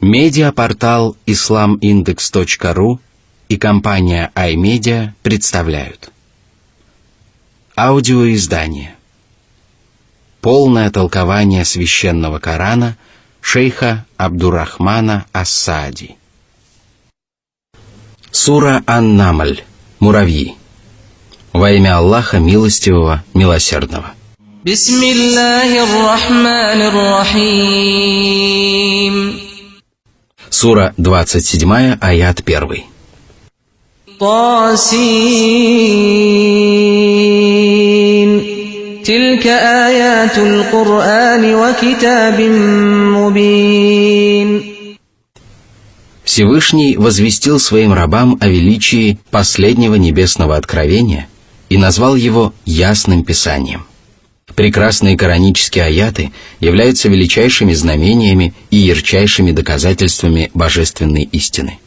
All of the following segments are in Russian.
Медиапортал islamindex.ru и компания iMedia представляют аудиоиздание «Полное толкование священного Корана» шейха Абдуррахмана ас-Саади. Сура Ан-Намль. Муравьи. Во имя Аллаха Милостивого, Милосердного. Бисмиллахир-рахманир-рахим. Сура 27, аят 1. Тасин. Тилька аятул Кур'ани ва китабин мубин. Всевышний возвестил своим рабам о величии последнего небесного откровения и назвал его ясным писанием. Прекрасные коранические аяты являются величайшими знамениями и ярчайшими доказательствами божественной истины.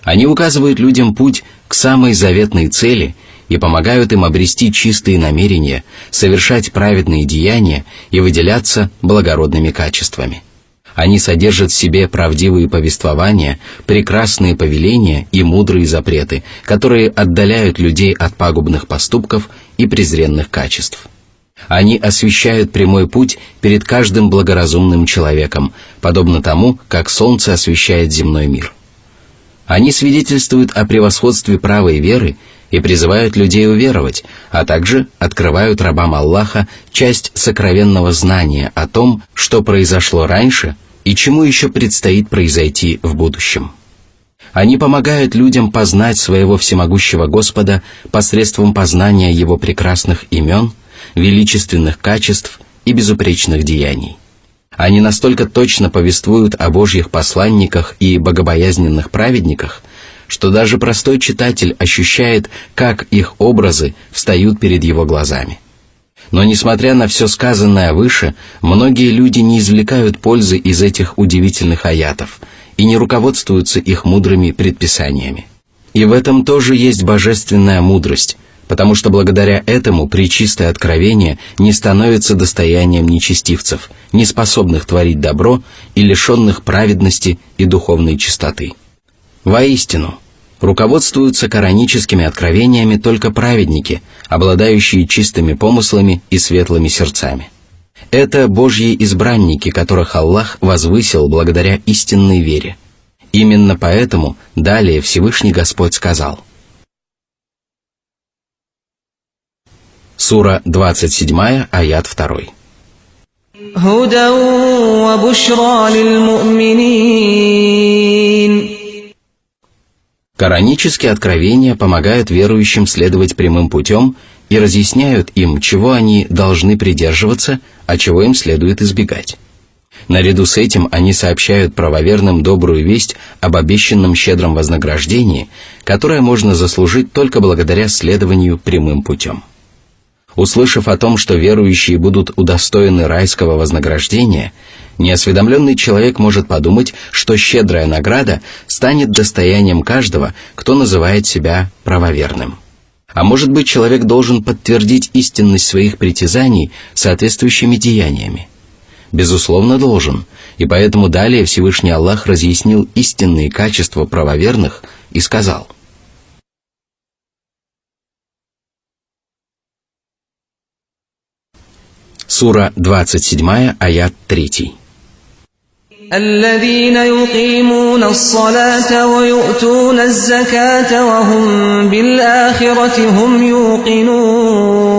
Они указывают людям путь к самой заветной цели и помогают им обрести чистые намерения, совершать праведные деяния и выделяться благородными качествами. Они содержат в себе правдивые повествования, прекрасные повеления и мудрые запреты, которые отдаляют людей от пагубных поступков и презренных качеств. Они освещают прямой путь перед каждым благоразумным человеком, подобно тому, как солнце освещает земной мир. Они свидетельствуют о превосходстве правой веры и призывают людей уверовать, а также открывают рабам Аллаха часть сокровенного знания о том, что произошло раньше и чему еще предстоит произойти в будущем. Они помогают людям познать своего всемогущего Господа посредством познания Его прекрасных имен, величественных качеств и безупречных деяний. Они настолько точно повествуют о Божьих посланниках и богобоязненных праведниках, что даже простой читатель ощущает, как их образы встают перед его глазами. Но несмотря на все сказанное выше, многие люди не извлекают пользы из этих удивительных аятов и не руководствуются их мудрыми предписаниями. И в этом тоже есть божественная мудрость, потому что благодаря этому пречистое откровение не становится достоянием нечестивцев, не способных творить добро и лишенных праведности и духовной чистоты. Воистину, руководствуются кораническими откровениями только праведники, обладающие чистыми помыслами и светлыми сердцами. Это Божьи избранники, которых Аллах возвысил благодаря истинной вере. Именно поэтому далее Всевышний Господь сказал. Сура 27, аят 2. Худан ва бушра лиль-му'минин. Коранические откровения помогают верующим следовать прямым путем и разъясняют им, чего они должны придерживаться, а чего им следует избегать. Наряду с этим они сообщают правоверным добрую весть об обещанном щедром вознаграждении, которое можно заслужить только благодаря следованию прямым путем. Услышав о том, что верующие будут удостоены райского вознаграждения, неосведомленный человек может подумать, что щедрая награда станет достоянием каждого, кто называет себя правоверным. А может быть, человек должен подтвердить истинность своих притязаний соответствующими деяниями? Безусловно, должен, и поэтому далее Всевышний Аллах разъяснил истинные качества правоверных и сказал. Сура 27, аят 3. الذين يقيمون الصلاة ويؤتون الزكاة وهم بالآخرة هم يوقنون.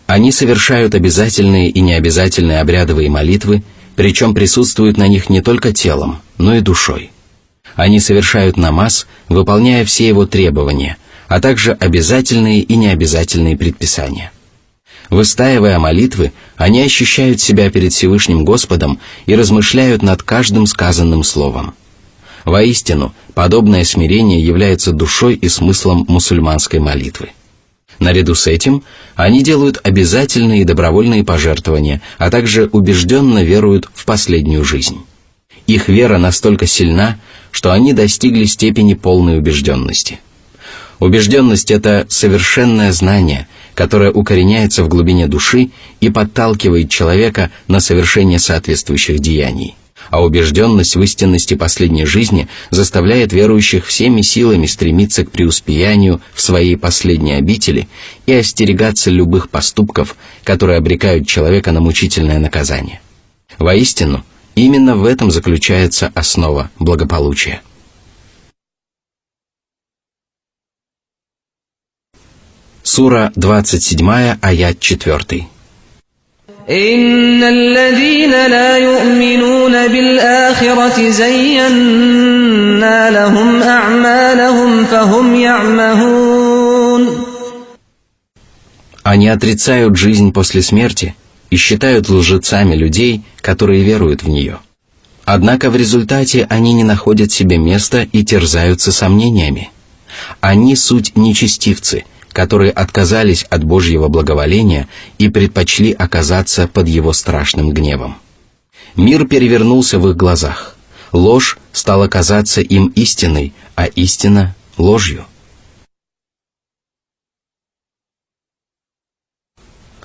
Они совершают обязательные и необязательные обрядовые молитвы, причем присутствуют на них не только телом, но и душой. Они совершают намаз, выполняя все его требования, а также обязательные и необязательные предписания. Выстаивая молитвы, они ощущают себя перед Всевышним Господом и размышляют над каждым сказанным словом. Воистину, подобное смирение является душой и смыслом мусульманской молитвы. Наряду с этим, они делают обязательные и добровольные пожертвования, а также убежденно веруют в последнюю жизнь. Их вера настолько сильна, что они достигли степени полной убежденности. Убежденность – это совершенное знание, которая укореняется в глубине души и подталкивает человека на совершение соответствующих деяний. А убежденность в истинности последней жизни заставляет верующих всеми силами стремиться к преуспеянию в своей последней обители и остерегаться любых поступков, которые обрекают человека на мучительное наказание. Воистину, именно в этом заключается основа благополучия. Сура 27, аят 4. إن الذين لا يؤمنون بالآخرة زينا لهم أعمالهم فهم يعمهون. Они отрицают жизнь после смерти и считают лжецами людей, которые веруют в нее. Однако в результате они не находят себе места и терзаются сомнениями. Они суть нечестивцы, которые отказались от Божьего благоволения и предпочли оказаться под Его страшным гневом. Мир перевернулся в их глазах. Ложь стала казаться им истиной, а истина – ложью.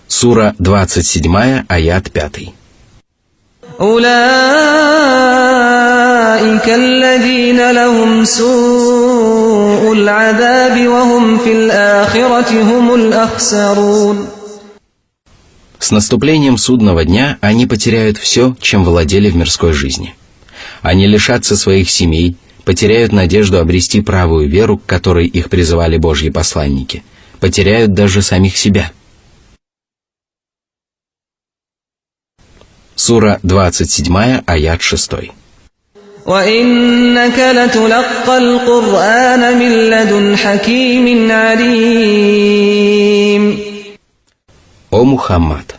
Сура 27, аят 5. أولئك الذين لهم سوء العذاب وهم في الآخرة هم الأخسرون. С наступлением судного дня они потеряют все, чем владели в мирской жизни. Они лишатся своих семей, потеряют надежду обрести правую веру, к которой их призывали Божьи посланники, потеряют даже самих себя. Сура 27, аят 6. وَإِنَّكَ لَتُلَقَّى الْقُرْآنَ مِنْ لَدُنْ حَكِيمٍ عَلِيمٍ. О Мухаммад!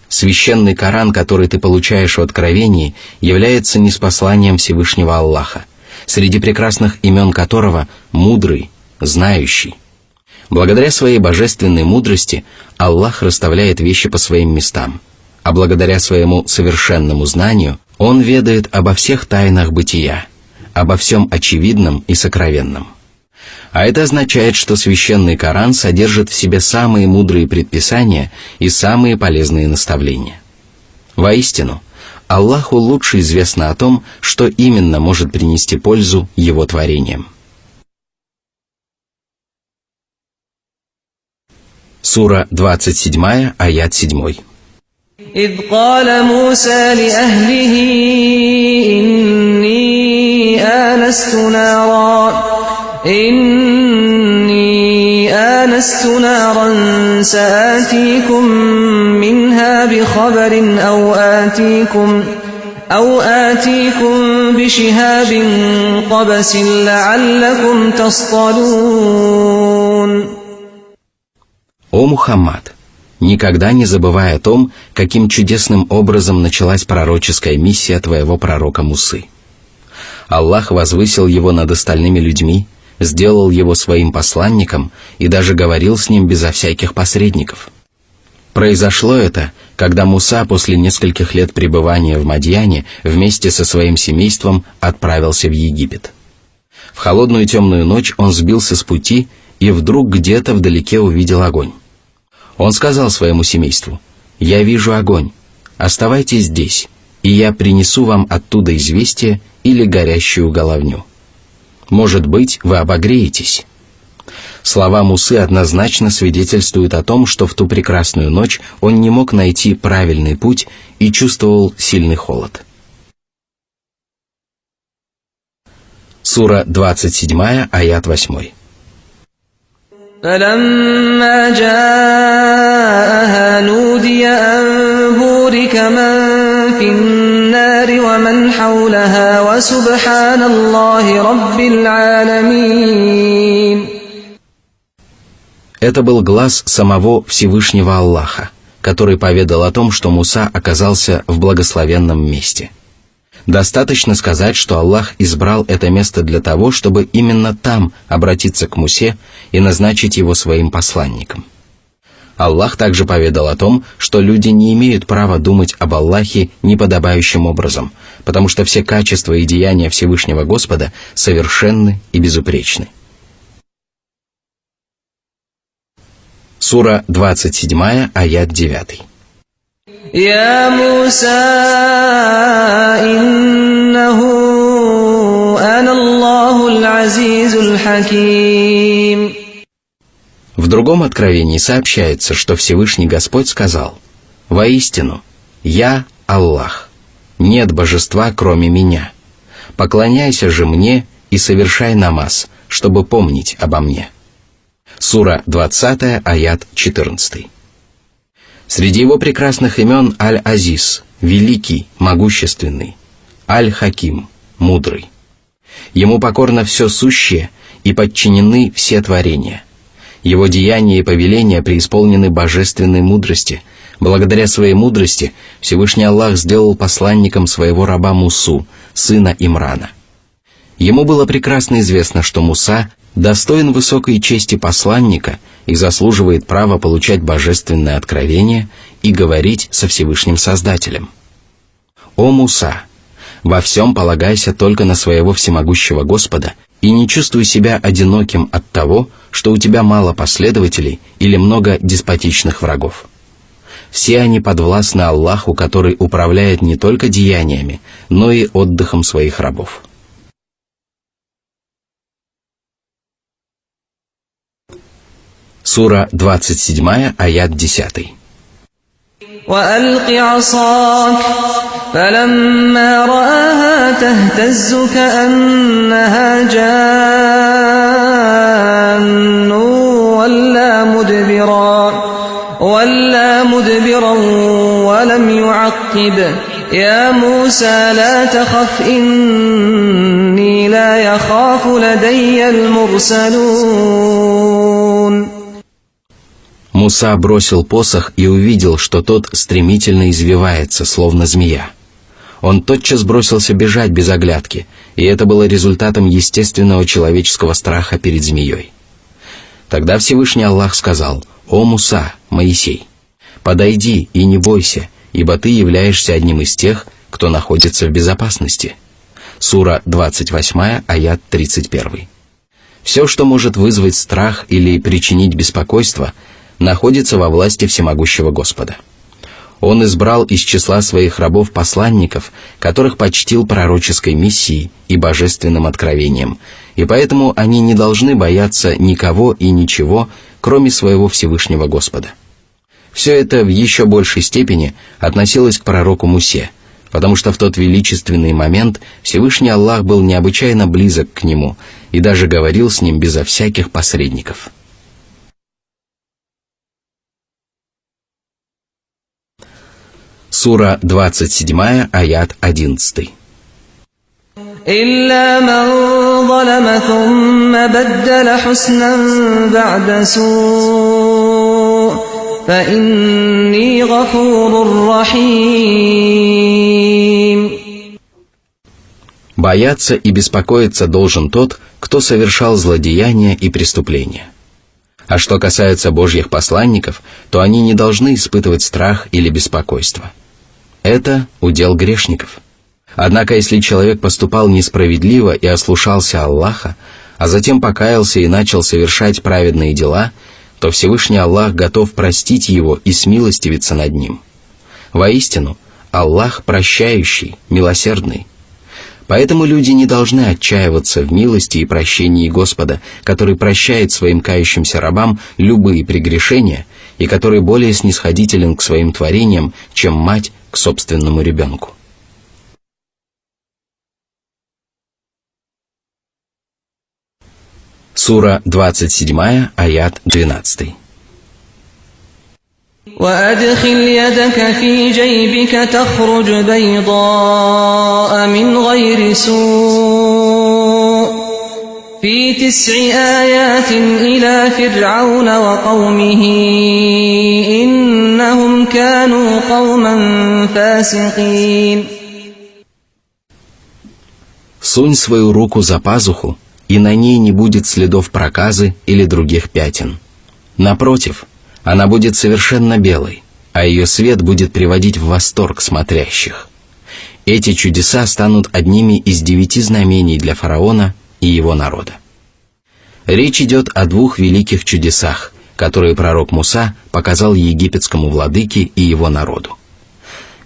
Священный Коран, который ты получаешь в Откровении, является ниспосланием Всевышнего Аллаха, среди прекрасных имен которого мудрый, знающий. Благодаря своей божественной мудрости Аллах расставляет вещи по своим местам, а благодаря своему совершенному знанию Он ведает обо всех тайнах бытия, обо всем очевидном и сокровенном. А это означает, что Священный Коран содержит в себе самые мудрые предписания и самые полезные наставления. Воистину, Аллаху лучше известно о том, что именно может принести пользу Его творениям. Сура 27, аят 7. إذ قال موسى لأهله إني آنست نارا سآتيكم منها بخبر أو آتيكم بشهاب قبس لعلكم تصطلون. О Мухаммад! Никогда не забывай о том, каким чудесным образом началась пророческая миссия твоего пророка Мусы. Аллах возвысил его над остальными людьми, сделал его своим посланником и даже говорил с ним безо всяких посредников. Произошло это, когда Муса после нескольких лет пребывания в Мадьяне вместе со своим семейством отправился в Египет. В холодную темную ночь он сбился с пути и вдруг где-то вдалеке увидел огонь. Он сказал своему семейству: «Я вижу огонь, оставайтесь здесь, и я принесу вам оттуда известие или горящую головню. Может быть, вы обогреетесь». Слова Мусы однозначно свидетельствуют о том, что в ту прекрасную ночь он не мог найти правильный путь и чувствовал сильный холод. Сура 27, аят 8. فلما جاءها نودي أن بورك من في النار ومن حولها وسبحان الله رب العالمين. Это был глас самого Всевышнего Аллаха, который поведал о том, что Муса оказался в благословенном месте. Достаточно сказать, что Аллах избрал это место для того, чтобы именно там обратиться к Мусе и назначить его своим посланником. Аллах также поведал о том, что люди не имеют права думать об Аллахе неподобающим образом, потому что все качества и деяния Всевышнего Господа совершенны и безупречны. Сура 27, аят 9. «Я Муса, иннаху ана Аллахул азизул хаким». В другом откровении сообщается, что Всевышний Господь сказал: «Воистину, я Аллах, нет божества, кроме меня. Поклоняйся же мне и совершай намаз, чтобы помнить обо мне». Сура 20, аят 14. Среди его прекрасных имен Аль-Азиз, великий, могущественный, Аль-Хаким, мудрый. Ему покорно все сущее и подчинены все творения. Его деяния и повеления преисполнены божественной мудрости. Благодаря своей мудрости Всевышний Аллах сделал посланником своего раба Мусу, сына Имрана. Ему было прекрасно известно, что Муса достоин высокой чести посланника и заслуживает права получать божественное откровение и говорить со Всевышним Создателем. «О Муса, во всем полагайся только на своего всемогущего Господа и не чувствуй себя одиноким от того, что у тебя мало последователей или много деспотичных врагов. Все они подвластны Аллаху, который управляет не только деяниями, но и отдыхом своих рабов». Сура 27, аят 10. وَأَلْقِ عَصَاكَ فَلَمَّا رَآهَا تَهْتَزُّ كَأَنَّهَا جَانٌّ وَلَّى مُدْبِرًا وَلَمْ يُعَقِّبْ يَا مُوسَى لَا تَخَفْ إِنِّي لَا يَخَافُ لَدَيَّ الْمُرْسَلُونَ. Муса бросил посох и увидел, что тот стремительно извивается, словно змея. Он тотчас бросился бежать без оглядки, и это было результатом естественного человеческого страха перед змеей. Тогда Всевышний Аллах сказал: «О Муса, Моисей, подойди и не бойся, ибо ты являешься одним из тех, кто находится в безопасности». Сура 28, аят 31. Все, что может вызвать страх или причинить беспокойство, находится во власти всемогущего Господа. Он избрал из числа своих рабов-посланников, которых почтил пророческой миссией и божественным откровением, и поэтому они не должны бояться никого и ничего, кроме своего Всевышнего Господа. Все это в еще большей степени относилось к пророку Мусе, потому что в тот величественный момент Всевышний Аллах был необычайно близок к нему и даже говорил с ним безо всяких посредников. Сура 27, аят 11. إِلَّا مَنْ ظَلَمَ ثُمَّ بَدَّلَ حُسْنًا بَعْدَ سُوءٍ فَإِنِّي غَفُورٌ رَحِيمٌ. Бояться и беспокоиться должен тот, кто совершал злодеяния и преступления. А что касается Божьих посланников, то они не должны испытывать страх или беспокойство. Это удел грешников. Однако, если человек поступал несправедливо и ослушался Аллаха, а затем покаялся и начал совершать праведные дела, то Всевышний Аллах готов простить его и смилостивиться над ним. Воистину, Аллах прощающий, милосердный. Поэтому люди не должны отчаиваться в милости и прощении Господа, который прощает своим кающимся рабам любые прегрешения и который более снисходителен к своим творениям, чем мать к собственному ребенку. Сура 27, аят 12. وَأَدْخِلْ يَدَكَ فِي جَيْبِكَ تَخْرُجْ بَيْضَاءَ مِنْ غَيْرِ سُوءٍ فِي 9 آيَاتٍ إِلَى فِرْعَوْنَ وَقَوْمِهِ إِنَّهُمْ كَانُوا قَوْمًا فَاسِقِينَ. Сунь свою руку за пазуху, и на ней не будет следов проказы или других пятен. Напротив, она будет совершенно белой, а ее свет будет приводить в восторг смотрящих. Эти чудеса станут одними из 9 знамений для фараона и его народа. Речь идет о 2 великих чудесах, которые пророк Муса показал египетскому владыке и его народу.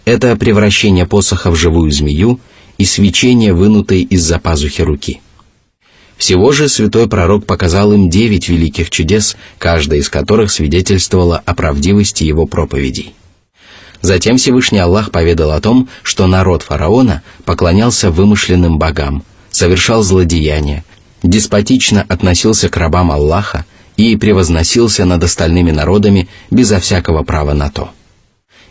Это превращение посоха в живую змею и свечение, вынутой из-за пазухи руки. Всего же святой пророк показал им 9 великих чудес, каждая из которых свидетельствовала о правдивости его проповедей. Затем Всевышний Аллах поведал о том, что народ фараона поклонялся вымышленным богам, совершал злодеяния, деспотично относился к рабам Аллаха и превозносился над остальными народами безо всякого права на то.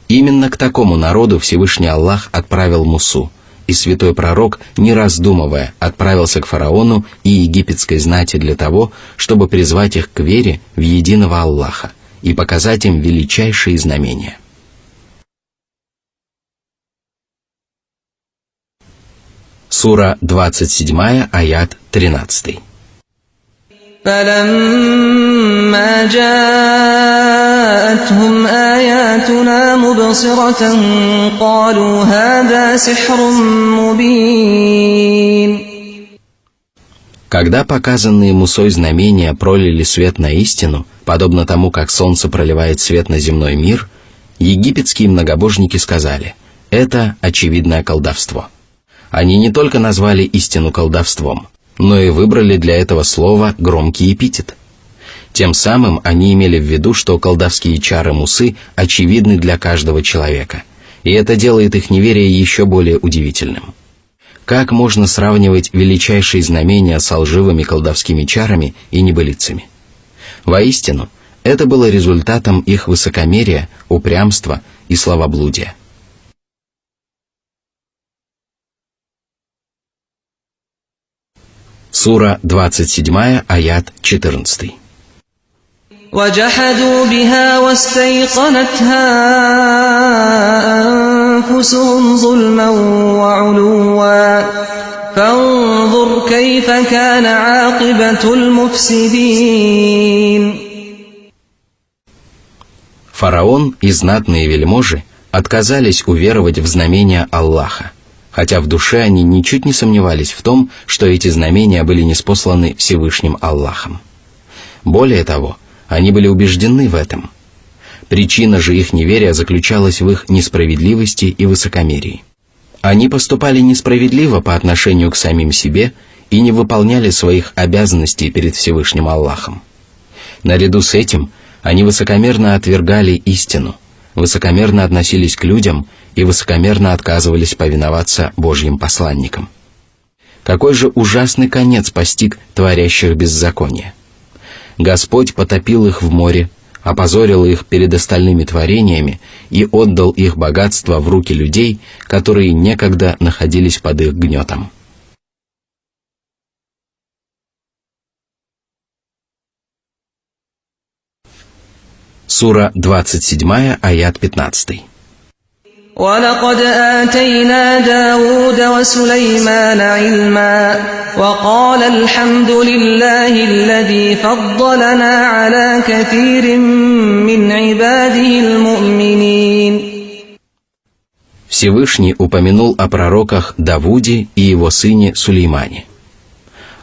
Именно к такому народу Всевышний Аллах отправил Мусу, и святой пророк, не раздумывая, отправился к фараону и египетской знати для того, чтобы призвать их к вере в единого Аллаха и показать им величайшие знамения. Сура 27, аят 13. فَلَمَّا جَاءَتْهُمْ آيَاتُنَا مُبْصِرَةً قَالُوا هَذَا سِحْرٌ مُبِينٌ. Когда показанные Мусой знамения пролили свет на истину, подобно тому, как солнце проливает свет на земной мир, египетские многобожники сказали: «Это очевидное колдовство». Они не только назвали истину колдовством, но и выбрали для этого слова громкий эпитет. Тем самым они имели в виду, что колдовские чары Мусы очевидны для каждого человека, и это делает их неверие еще более удивительным. Как можно сравнивать величайшие знамения со лживыми колдовскими чарами и небылицами? Воистину, это было результатом их высокомерия, упрямства и словоблудия. Сура 27, аят 14. وَجَحَدُوا بِهَا وَاسْتَيْقَنَتْهَا أَنفُسُهُمْ ظُلْمًا وَعُلُوًّا فَانظُرْ كَيْفَ كَانَ عَاقِبَةُ الْمُفْسِدِينَ. Фараон и знатные вельможи отказались уверовать в знамения Аллаха, хотя в душе они ничуть не сомневались в том, что эти знамения были ниспосланы Всевышним Аллахом. Более того, они были убеждены в этом. Причина же их неверия заключалась в их несправедливости и высокомерии. Они поступали несправедливо по отношению к самим себе и не выполняли своих обязанностей перед Всевышним Аллахом. Наряду с этим они высокомерно отвергали истину, высокомерно относились к людям и высокомерно отказывались повиноваться Божьим посланникам. Какой же ужасный конец постиг творящих беззаконие! Господь потопил их в море, опозорил их перед остальными творениями и отдал их богатство в руки людей, которые некогда находились под их гнетом. Сура 27, аят 15. وَلَقَدْ آتَيْنَا دَاوُودَ وَسُلَيْمَانَ عِلْمًا وَقَالَ الْحَمْدُ لِلَّهِ الَّذِي فَضَّلَنَا عَلَى كَثِيرٍ مِّنْ عِبَادِهِ الْمُؤْمِنِينَ. Всевышний упомянул о пророках Давуде и его сыне Сулеймане.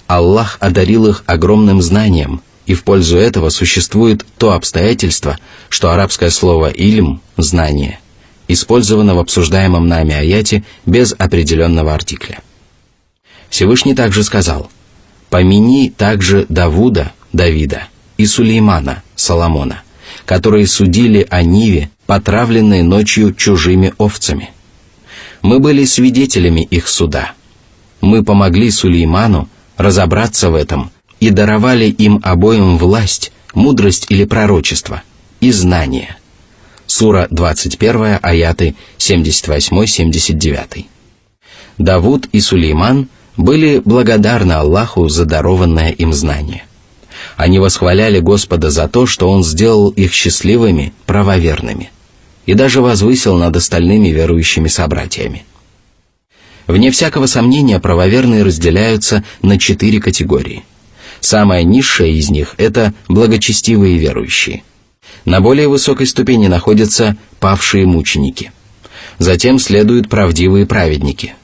Аллах одарил их огромным знанием, и в пользу этого существует то обстоятельство, что арабское слово «ильм» – «знание» использовано в обсуждаемом нами аяте без определенного артикля. Всевышний также сказал: «Помяни также Давуда, Давида, и Сулеймана, Соломона, которые судили о Ниве, потравленные ночью чужими овцами. Мы были свидетелями их суда. Мы помогли Сулейману разобраться в этом и даровали им обоим власть, мудрость или пророчество, и знание». Сура 21, аяты 78-79. Давуд и Сулейман были благодарны Аллаху за дарованное им знание. Они восхваляли Господа за то, что Он сделал их счастливыми, правоверными, и даже возвысил над остальными верующими собратьями. Вне всякого сомнения, правоверные разделяются на 4 категории. Самая низшая из них – это благочестивые верующие. На более высокой ступени находятся павшие мученики. Затем следуют правдивые праведники,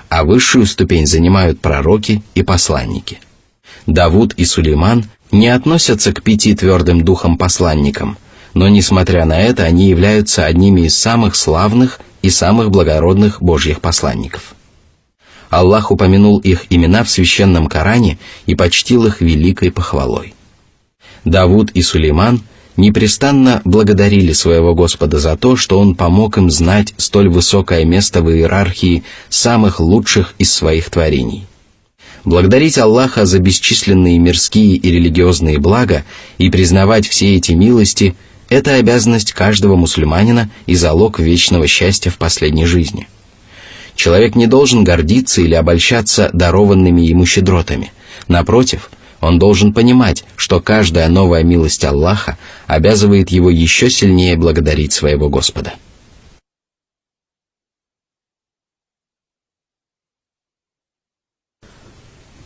а высшую ступень занимают пророки и посланники. Давуд и Сулейман не относятся к 5 твердым духом посланникам, но, несмотря на это, они являются одними из самых славных и самых благородных Божьих посланников. Аллах упомянул их имена в священном Коране и почтил их великой похвалой. Давуд и Сулейман непрестанно благодарили своего Господа за то, что Он помог им знать столь высокое место в иерархии самых лучших из своих творений. Благодарить Аллаха за бесчисленные мирские и религиозные блага и признавать все эти милости – это обязанность каждого мусульманина и залог вечного счастья в последней жизни. Человек не должен гордиться или обольщаться дарованными ему щедротами. Напротив, он должен понимать, что каждая новая милость Аллаха обязывает его еще сильнее благодарить своего Господа.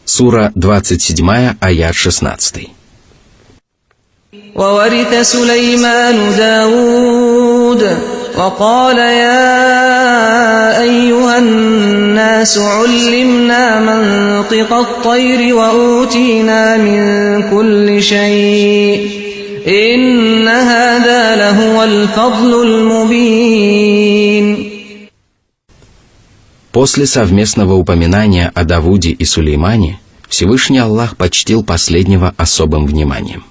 Сура 27, аят 16. وورث سليمان داود وقال يا أيها الناس علمنا منطق الطير وأوتينا من كل شيء إن هذا لهو الفضل المبين. После совместного упоминания о Давуде и Сулеймане Всевышний Аллах почтил последнего особым вниманием.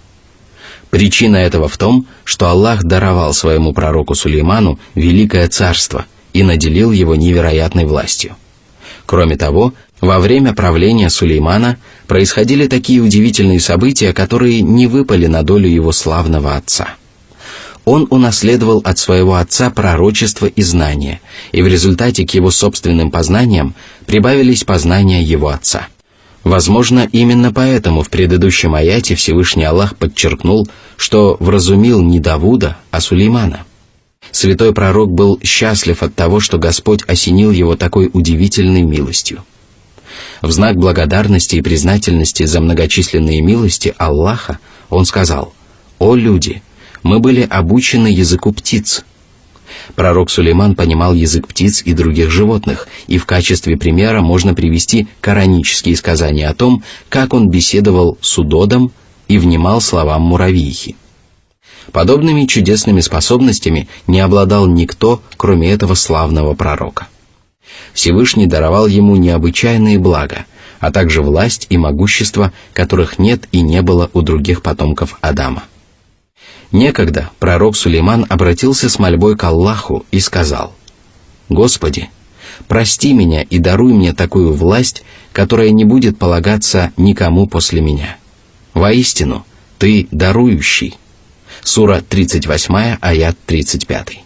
Причина этого в том, что Аллах даровал своему пророку Сулейману великое царство и наделил его невероятной властью. Кроме того, во время правления Сулеймана происходили такие удивительные события, которые не выпали на долю его славного отца. Он унаследовал от своего отца пророчество и знания, и в результате к его собственным познаниям прибавились познания его отца. Возможно, именно поэтому в предыдущем аяте Всевышний Аллах подчеркнул, что вразумил не Давуда, а Сулеймана. Святой пророк был счастлив от того, что Господь осенил его такой удивительной милостью. В знак благодарности и признательности за многочисленные милости Аллаха он сказал: «О люди, мы были обучены языку птиц». Пророк Сулейман понимал язык птиц и других животных, и в качестве примера можно привести коранические сказания о том, как он беседовал с удодом и внимал словам муравьихи. Подобными чудесными способностями не обладал никто, кроме этого славного пророка. Всевышний даровал ему необычайные блага, а также власть и могущество, которых нет и не было у других потомков Адама. Некогда пророк Сулейман обратился с мольбой к Аллаху и сказал: «Господи, прости меня и даруй мне такую власть, которая не будет полагаться никому после меня. Воистину, Ты дарующий». Сура 38, аят 35.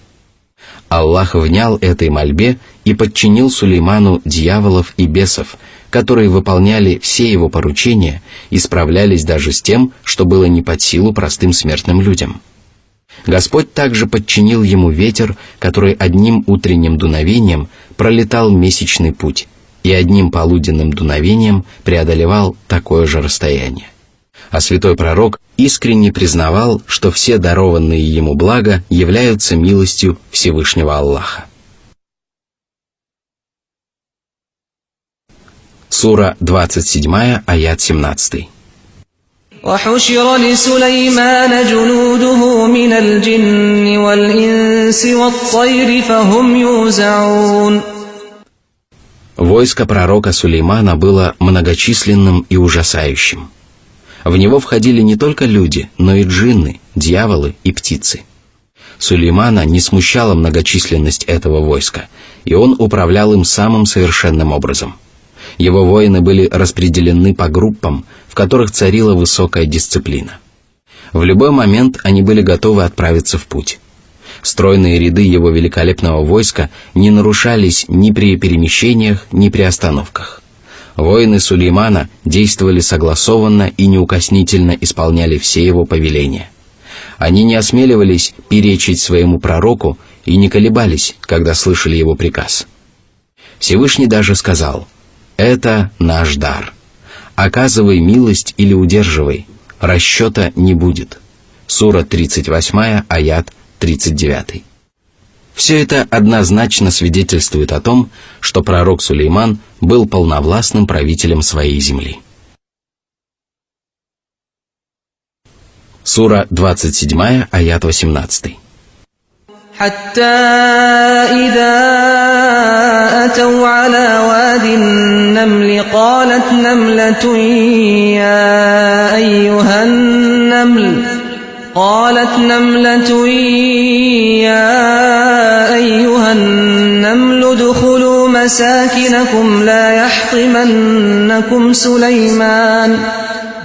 Аллах внял этой мольбе и подчинил Сулейману дьяволов и бесов, которые выполняли все его поручения и справлялись даже с тем, что было не под силу простым смертным людям. Господь также подчинил ему ветер, который одним утренним дуновением пролетал месячный путь и одним полуденным дуновением преодолевал такое же расстояние. А святой пророк искренне признавал, что все дарованные ему блага являются милостью Всевышнего Аллаха. Сура 27, аят 17. وحشر لسليمان جنوده من الجن والإنس والطير فهم يوزعون. Войско пророка Сулеймана было многочисленным и ужасающим. В него входили не только люди, но и джинны, дьяволы и птицы. Сулеймана не смущала многочисленность этого войска, и он управлял им самым совершенным образом. Его воины были распределены по группам, в которых царила высокая дисциплина. В любой момент они были готовы отправиться в путь. Стройные ряды его великолепного войска не нарушались ни при перемещениях, ни при остановках. Воины Сулеймана действовали согласованно и неукоснительно исполняли все его повеления. Они не осмеливались перечить своему пророку и не колебались, когда слышали его приказ. Всевышний даже сказал: «Это наш дар. Оказывай милость или удерживай, расчета не будет». Сура 38, аят 39. Все это однозначно свидетельствует о том, что пророк Сулейман был полновластным правителем своей земли. Сура 27, аят 18. حتى إذا أتوا على واد النمل قالت نملة يا أيها النمل ادخلوا مساكنكم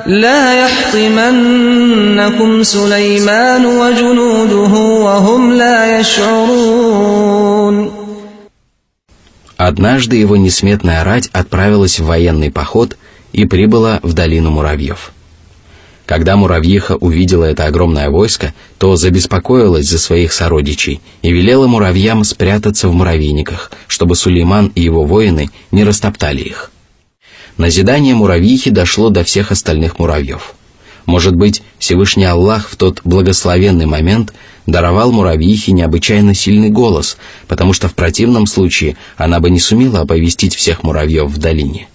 لا يحطمنكم سليمان وجنوده وهم لا يشعرون. Однажды его несметная рать отправилась в военный поход и прибыла в долину муравьев. Когда муравьиха увидела это огромное войско, то забеспокоилась за своих сородичей и велела муравьям спрятаться в муравейниках, чтобы Сулейман и его воины не растоптали их. Назидание муравьихи дошло до всех остальных муравьев. Может быть, Всевышний Аллах в тот благословенный момент даровал муравьихе необычайно сильный голос, потому что в противном случае она бы не сумела оповестить всех муравьев в долине.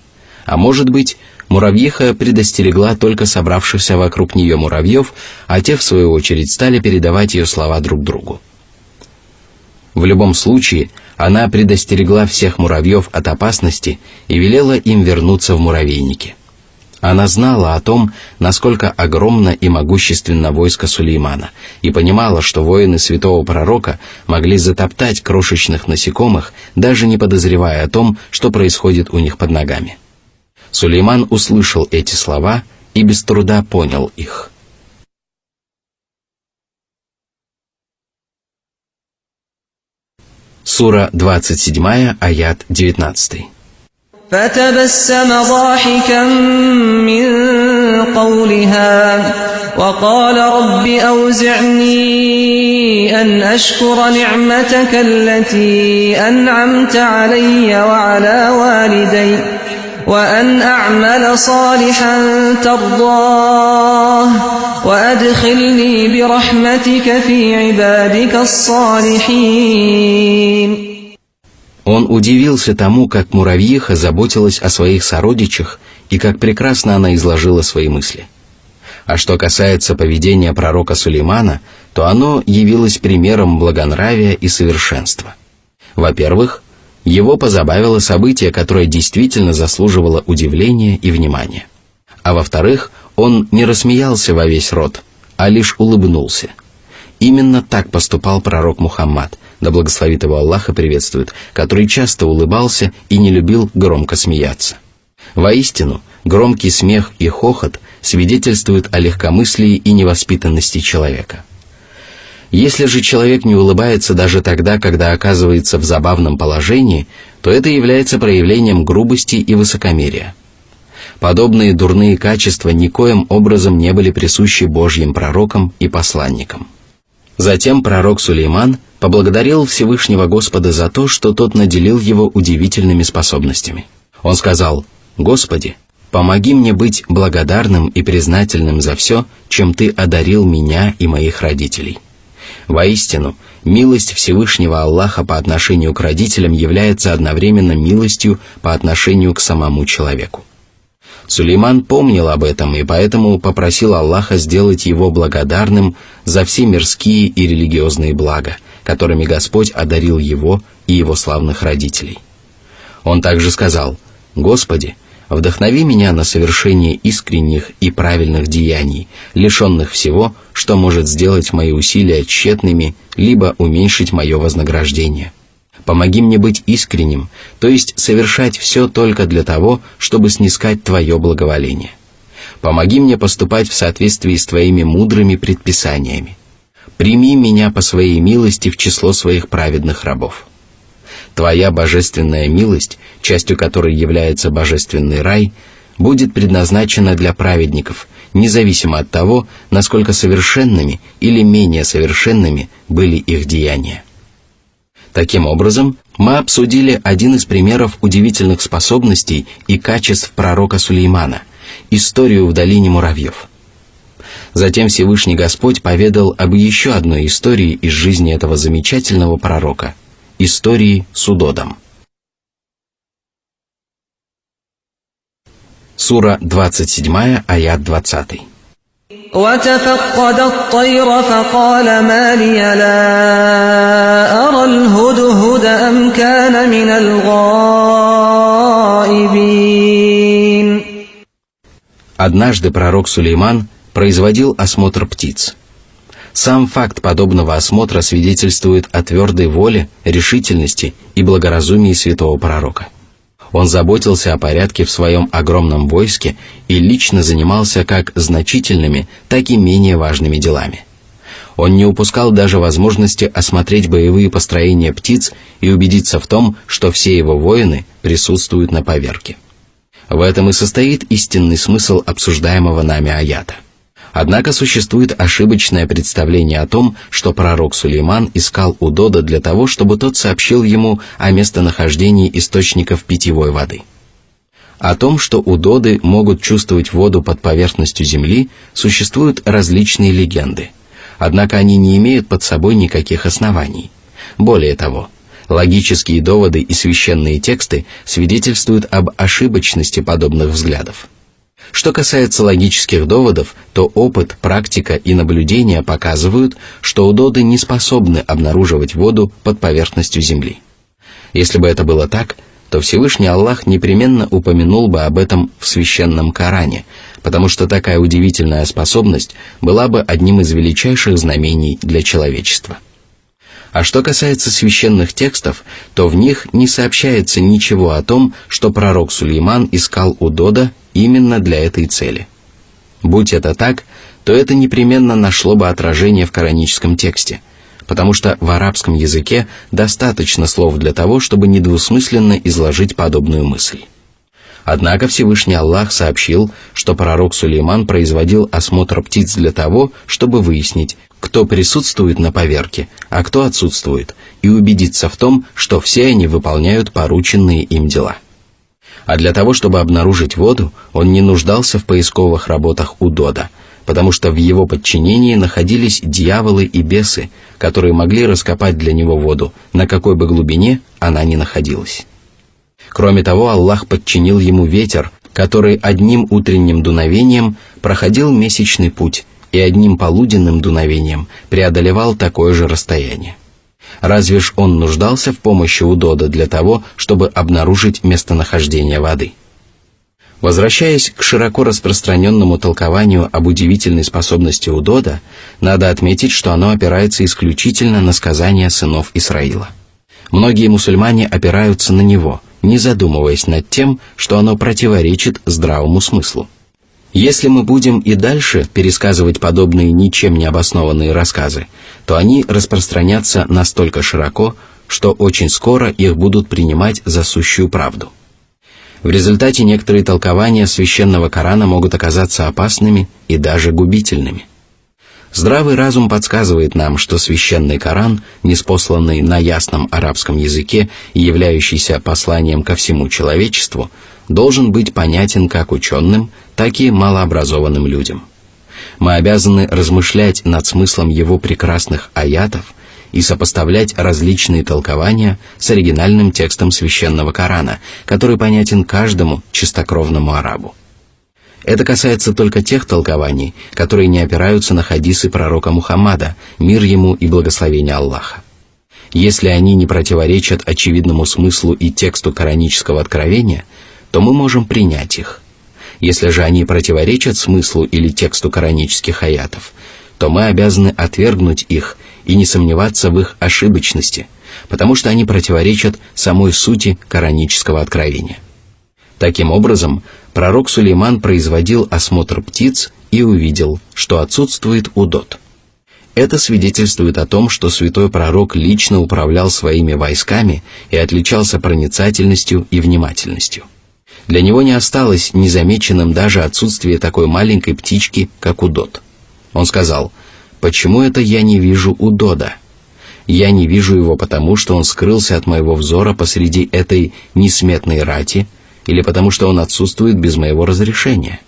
А может быть, муравьиха предостерегла только собравшихся вокруг нее муравьев, а те, в свою очередь, стали передавать ее слова друг другу. В любом случае, она предостерегла всех муравьев от опасности и велела им вернуться в муравейники. Она знала о том, насколько огромно и могущественно войско Сулеймана, и понимала, что воины святого пророка могли затоптать крошечных насекомых, даже не подозревая о том, что происходит у них под ногами. Сулейман услышал эти слова и без труда понял их. Сура 27, аят 19. فتبسم ضاحكا من قولها وقال رب أوزعني أن أشكر نعمتك التي أنعمت علي وعلى والدي وأن أعمل صالحا ترضاه وأدخلني برحمتك في عبادك الصالحين. Он удивился тому, как муравьиха заботилась о своих сородичах и как прекрасно она изложила свои мысли. А что касается поведения пророка Сулеймана, то оно явилось примером благонравия и совершенства. Во-первых, его позабавило событие, которое действительно заслуживало удивления и внимания. А во-вторых, он не рассмеялся во весь рот, а лишь улыбнулся. Именно так поступал пророк Мухаммад, да благословит его Аллах и приветствует, который часто улыбался и не любил громко смеяться. Воистину, громкий смех и хохот свидетельствуют о легкомыслии и невоспитанности человека. Если же человек не улыбается даже тогда, когда оказывается в забавном положении, то это является проявлением грубости и высокомерия. Подобные дурные качества никоим образом не были присущи Божьим пророкам и посланникам. Затем пророк Сулейман поблагодарил Всевышнего Господа за то, что тот наделил его удивительными способностями. Он сказал: «Господи, помоги мне быть благодарным и признательным за все, чем Ты одарил меня и моих родителей». Воистину, милость Всевышнего Аллаха по отношению к родителям является одновременно милостью по отношению к самому человеку. Сулейман помнил об этом и поэтому попросил Аллаха сделать его благодарным за все мирские и религиозные блага, которыми Господь одарил его и его славных родителей. Он также сказал: «Господи, вдохнови меня на совершение искренних и правильных деяний, лишенных всего, что может сделать мои усилия тщетными, либо уменьшить мое вознаграждение. Помоги мне быть искренним, то есть совершать все только для того, чтобы снискать Твое благоволение. Помоги мне поступать в соответствии с Твоими мудрыми предписаниями. Прими меня по Своей милости в число Своих праведных рабов. Твоя божественная милость, частью которой является божественный рай, будет предназначена для праведников, независимо от того, насколько совершенными или менее совершенными были их деяния». Таким образом, мы обсудили один из примеров удивительных способностей и качеств пророка Сулеймана – историю в долине муравьев. Затем Всевышний Господь поведал об еще одной истории из жизни этого замечательного пророка – истории с удодом. Сура 27, аят 20. وتفقد الطير فقال ما لي لا أرى الهدهد أم كان من الغائبين. Однажды пророк Сулейман производил осмотр птиц. Сам факт подобного осмотра свидетельствует о твердой воле, решительности и благоразумии святого пророка. Он заботился о порядке в своем огромном войске и лично занимался как значительными, так и менее важными делами. Он не упускал даже возможности осмотреть боевые построения птиц и убедиться в том, что все его воины присутствуют на поверке. В этом и состоит истинный смысл обсуждаемого нами аята. Однако существует ошибочное представление о том, что пророк Сулейман искал у Дода для того, чтобы тот сообщил ему о местонахождении источников питьевой воды. О том, что удоды могут чувствовать воду под поверхностью земли, существуют различные легенды. Однако они не имеют под собой никаких оснований. Более того, логические доводы и священные тексты свидетельствуют об ошибочности подобных взглядов. Что касается логических доводов, то опыт, практика и наблюдения показывают, что удоды не способны обнаруживать воду под поверхностью земли. Если бы это было так, то Всевышний Аллах непременно упомянул бы об этом в священном Коране, потому что такая удивительная способность была бы одним из величайших знамений для человечества. А что касается священных текстов, то в них не сообщается ничего о том, что пророк Сулейман искал у Дода именно для этой цели. Будь это так, то это непременно нашло бы отражение в кораническом тексте, потому что в арабском языке достаточно слов для того, чтобы недвусмысленно изложить подобную мысль. Однако Всевышний Аллах сообщил, что пророк Сулейман производил осмотр птиц для того, чтобы выяснить, кто присутствует на поверке, а кто отсутствует, и убедиться в том, что все они выполняют порученные им дела. А для того, чтобы обнаружить воду, он не нуждался в поисковых работах у Дода, потому что в его подчинении находились дьяволы и бесы, которые могли раскопать для него воду, на какой бы глубине она ни находилась. Кроме того, Аллах подчинил ему ветер, который одним утренним дуновением проходил месячный путь и одним полуденным дуновением преодолевал такое же расстояние. Разве ж он нуждался в помощи у Дода для того, чтобы обнаружить местонахождение воды? Возвращаясь к широко распространенному толкованию об удивительной способности у Дода, надо отметить, что оно опирается исключительно на сказания сынов Исраила. Многие мусульмане опираются на него, не задумываясь над тем, что оно противоречит здравому смыслу. Если мы будем и дальше пересказывать подобные ничем не обоснованные рассказы, то они распространятся настолько широко, что очень скоро их будут принимать за сущую правду. В результате некоторые толкования священного Корана могут оказаться опасными и даже губительными. Здравый разум подсказывает нам, что священный Коран, ниспосланный на ясном арабском языке и являющийся посланием ко всему человечеству, должен быть понятен как ученым, так и малообразованным людям. Мы обязаны размышлять над смыслом его прекрасных аятов и сопоставлять различные толкования с оригинальным текстом священного Корана, который понятен каждому чистокровному арабу. Это касается только тех толкований, которые не опираются на хадисы пророка Мухаммада, мир ему и благословение Аллаха. Если они не противоречат очевидному смыслу и тексту коранического откровения, то мы можем принять их. Если же они противоречат смыслу или тексту коранических аятов, то мы обязаны отвергнуть их и не сомневаться в их ошибочности, потому что они противоречат самой сути коранического откровения. Таким образом, пророк Сулейман производил осмотр птиц и увидел, что отсутствует удод. Это свидетельствует о том, что святой пророк лично управлял своими войсками и отличался проницательностью и внимательностью. Для него не осталось незамеченным даже отсутствие такой маленькой птички, как удод. Он сказал: «Почему это я не вижу удода? Я не вижу его потому, что он скрылся от моего взора посреди этой несметной рати, или потому что он отсутствует без моего разрешения».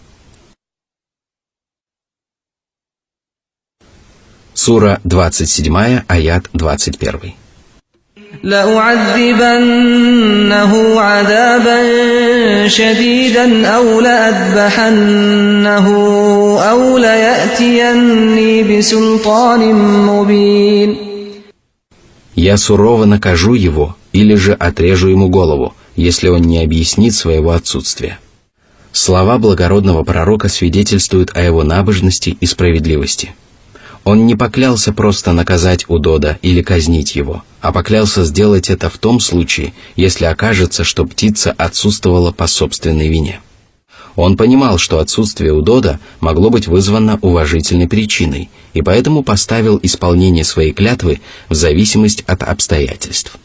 Сура 27, аят 21. لأعذبنه عذابا شديدا أو لأذبحنه أو ليأتيني بسلطان مبين. Я сурово накажу его или же отрежу ему голову, если он не объяснит своего отсутствия. Слова благородного пророка свидетельствуют о его набожности и справедливости. Он не поклялся просто наказать Удода или казнить его, а поклялся сделать это в том случае, если окажется, что птица отсутствовала по собственной вине. Он понимал, что отсутствие Удода могло быть вызвано уважительной причиной, и поэтому поставил исполнение своей клятвы в зависимость от обстоятельств.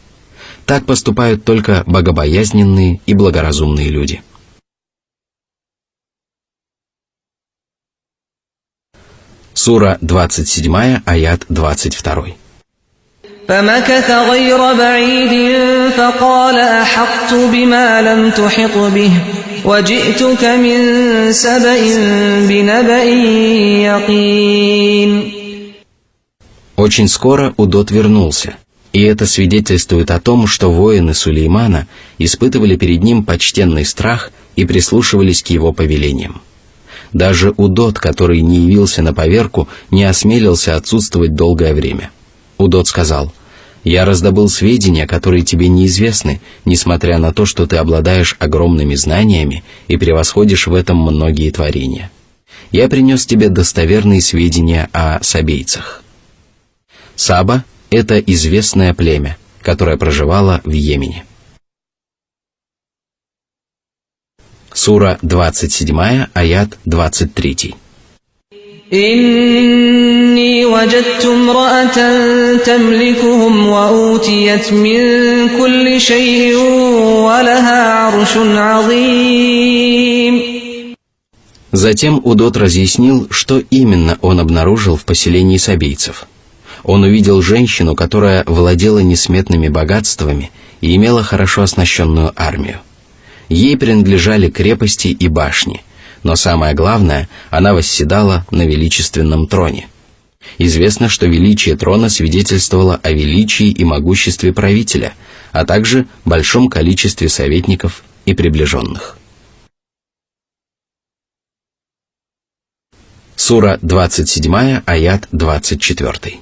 Так поступают только богобоязненные и благоразумные люди. Сура 27, аят 22. فمكث غير بعيد فقال أحطت بما لم تحط به وجئتك من سبأ بنبأ يقين. Очень скоро Удод вернулся, и это свидетельствует о том, что воины Сулеймана испытывали перед ним почтенный страх и прислушивались к его повелениям. Даже Удод, который не явился на поверку, не осмелился отсутствовать долгое время. Удод сказал: «Я раздобыл сведения, которые тебе неизвестны, несмотря на то, что ты обладаешь огромными знаниями и превосходишь в этом многие творения. Я принес тебе достоверные сведения о сабейцах». Саба – это известное племя, которое проживало в Йемене. Сура 27, аят 23. إني وجدت امرأة تملكهم وأوتيت من كل شيء ولها عرش عظيم. Затем Удод разъяснил, что именно он обнаружил в поселении сабейцев. Он увидел женщину, которая владела несметными богатствами и имела хорошо оснащенную армию. Ей принадлежали крепости и башни, но самое главное, она восседала на величественном троне. Известно, что величие трона свидетельствовало о величии и могуществе правителя, а также большом количестве советников и приближенных. Сура 27, аят 24.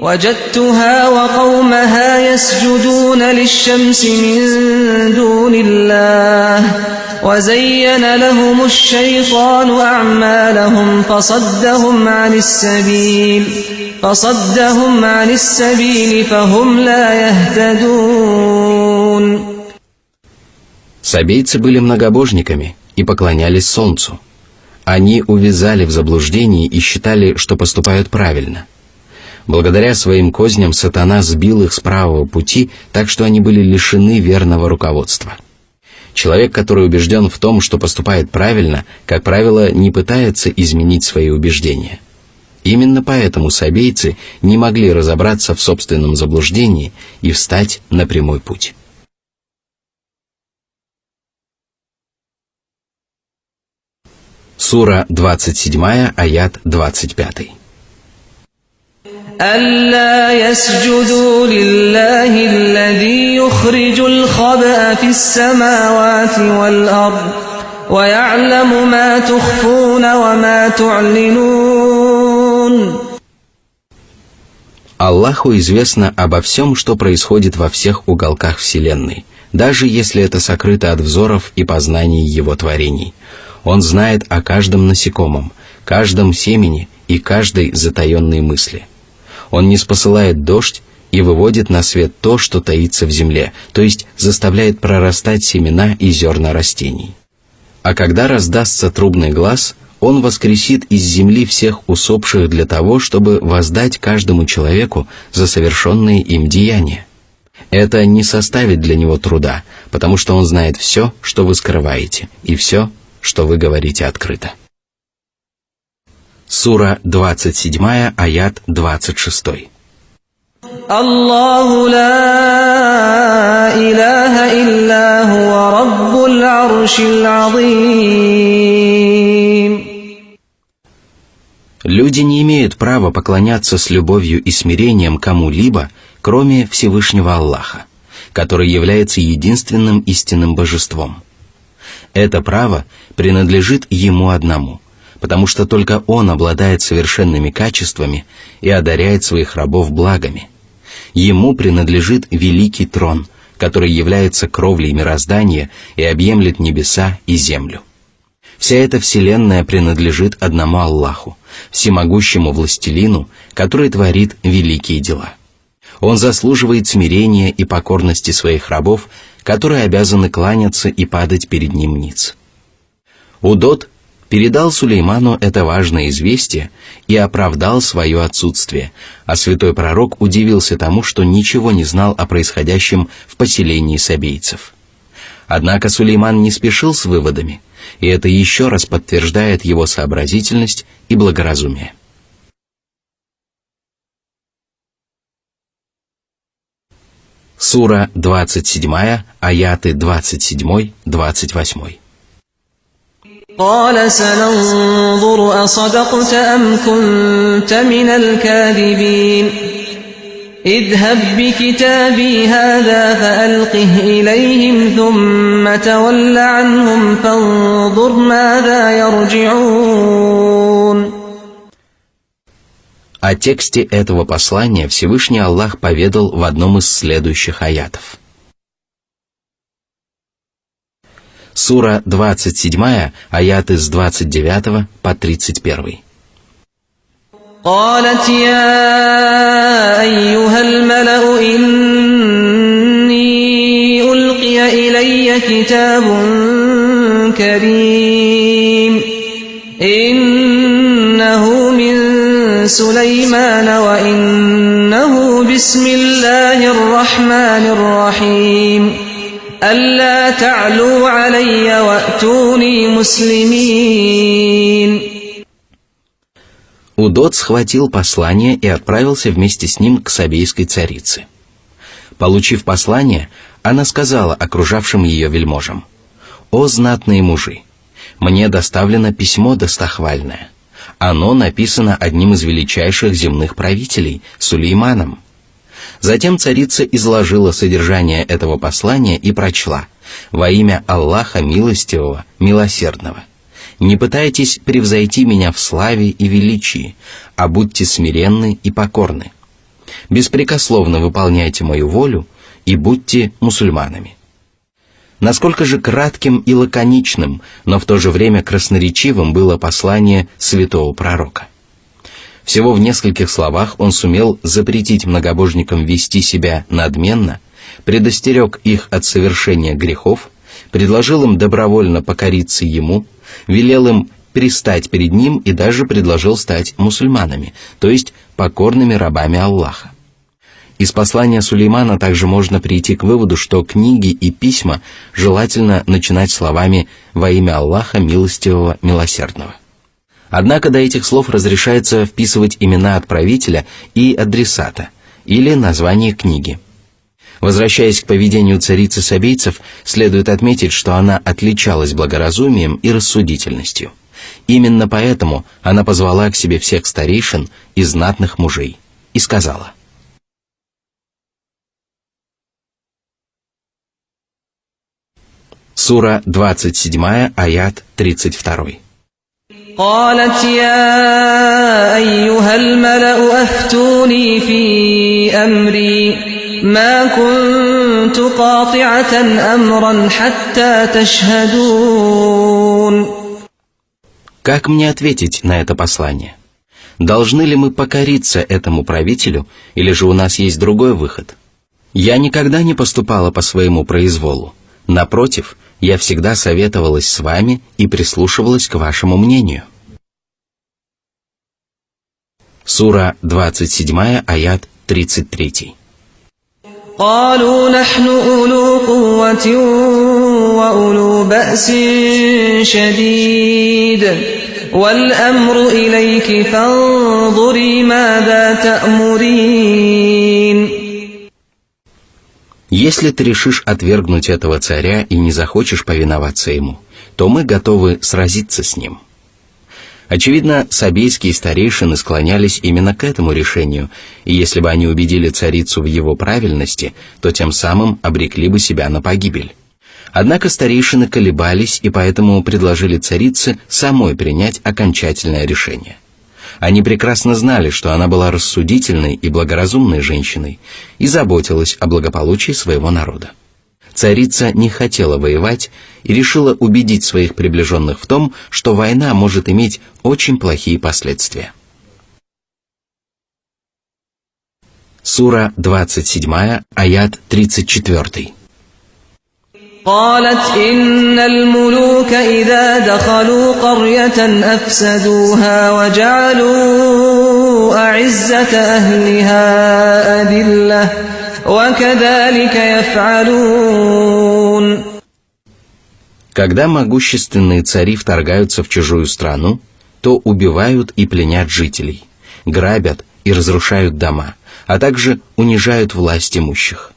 وجدتها وقومها يسجدون للشمس من دون الله وزين لهم الشيطان أعمالهم فصدهم عن السبيل فهم لا يهتدون. Сабейцы были многобожниками и поклонялись солнцу. Они увязали в заблуждении и считали, что поступают правильно. Благодаря своим козням сатана сбил их с правого пути, так что они были лишены верного руководства. Человек, который убежден в том, что поступает правильно, как правило, не пытается изменить свои убеждения. Именно поэтому сабейцы не могли разобраться в собственном заблуждении и встать на прямой путь. Сура 27, аят 25. ألا يسجدوا لله الذي يخرج الخبأ في السماوات والأرض ويعلم ما تخفون وما تعلنون. Аллаху известно обо всем, что происходит во всех уголках Вселенной, даже если это сокрыто от взоров и познаний Его творений. Он знает о каждом насекомом, каждом семени и каждой затаенной мысли. Он ниспосылает дождь и выводит на свет то, что таится в земле, то есть заставляет прорастать семена и зерна растений. А когда раздастся трубный глас, Он воскресит из земли всех усопших для того, чтобы воздать каждому человеку за совершенные им деяния. Это не составит для Него труда, потому что Он знает все, что вы скрываете, и все, что вы говорите открыто. Сура 27, аят 26. Аллаху ла илаха илля хуа раббуль аршил азим. Люди не имеют права поклоняться с любовью и смирением кому-либо, кроме Всевышнего Аллаха, который является единственным истинным божеством. Это право принадлежит ему одному, потому что только он обладает совершенными качествами и одаряет своих рабов благами. Ему принадлежит великий трон, который является кровлей мироздания и объемлет небеса и землю. Вся эта вселенная принадлежит одному Аллаху, всемогущему властелину, который творит великие дела. Он заслуживает смирения и покорности своих рабов, которые обязаны кланяться и падать перед ним ниц. Удод передал Сулейману это важное известие и оправдал свое отсутствие, а святой пророк удивился тому, что ничего не знал о происходящем в поселении сабейцев. Однако Сулейман не спешил с выводами, и это еще раз подтверждает его сообразительность и благоразумие. Сура 27, аяты 27-28. قال سننظر أصدقت أم كنت من الكاذبين اذهب بكتابي هذا فألقه إليهم ثم تول عنهم فانظر ماذا يرجعون. О тексте этого послания Всевышний Аллах поведал в одном из следующих аятов. Сура 27, аяты с 29 по 31. قالت يا أيها الملأ إني ألقي إلي كتاب كريم إنه من سليمان وإنه بسم الله الرحمن الرحيم ألا تعلوا علي وأتوني مسلمين. Удод схватил послание и отправился вместе с ним к сабейской царице. Получив послание, она сказала окружавшим ее вельможам: «О знатные мужи! Мне доставлено письмо достохвальное. Оно написано одним из величайших земных правителей, Сулейманом». Затем царица изложила содержание этого послания и прочла: «Во имя Аллаха Милостивого, Милосердного. Не пытайтесь превзойти меня в славе и величии, а будьте смиренны и покорны. Беспрекословно выполняйте мою волю и будьте мусульманами». Насколько же кратким и лаконичным, но в то же время красноречивым было послание святого пророка. Всего в нескольких словах он сумел запретить многобожникам вести себя надменно, предостерег их от совершения грехов, предложил им добровольно покориться ему, велел им пристать перед ним и даже предложил стать мусульманами, то есть покорными рабами Аллаха. Из послания Сулеймана также можно прийти к выводу, что книги и письма желательно начинать словами «Во имя Аллаха Милостивого, Милосердного». Однако до этих слов разрешается вписывать имена отправителя и адресата, или название книги. Возвращаясь к поведению царицы сабейцев, следует отметить, что она отличалась благоразумием и рассудительностью. Именно поэтому она позвала к себе всех старейшин и знатных мужей и сказала: Сура 27, аят 32. قالت يا أيها الملأ أفتوني في أمري ما كنت قاطعة أمرا حتى تشهدون. Как мне ответить на это послание? Должны ли мы покориться этому правителю, или же у нас есть другой выход? Я никогда не поступала по своему произволу. Напротив, я всегда советовалась с вами и прислушивалась к вашему мнению. Сура 27, аят 33. قالوا نحن أولو قوة وأولو بأس شديد والأمر إليك فانظري ماذا تأمرين. Если ты решишь отвергнуть этого царя и не захочешь повиноваться ему, то мы готовы сразиться с ним. Очевидно, сабейские старейшины склонялись именно к этому решению, и если бы они убедили царицу в его правильности, то тем самым обрекли бы себя на погибель. Однако старейшины колебались и поэтому предложили царице самой принять окончательное решение. Они прекрасно знали, что она была рассудительной и благоразумной женщиной и заботилась о благополучии своего народа. Царица не хотела воевать и решила убедить своих приближенных в том, что война может иметь очень плохие последствия. Сура 27, аят 34. قالت إن الملوك إذا دخلوا قرية أفسدوها وجعلوا أعزة أهلها أذلة وكذلك يفعلون. Когда могущественные цари вторгаются в чужую страну, то убивают и пленят жителей, грабят и разрушают дома, а также унижают власть имущих.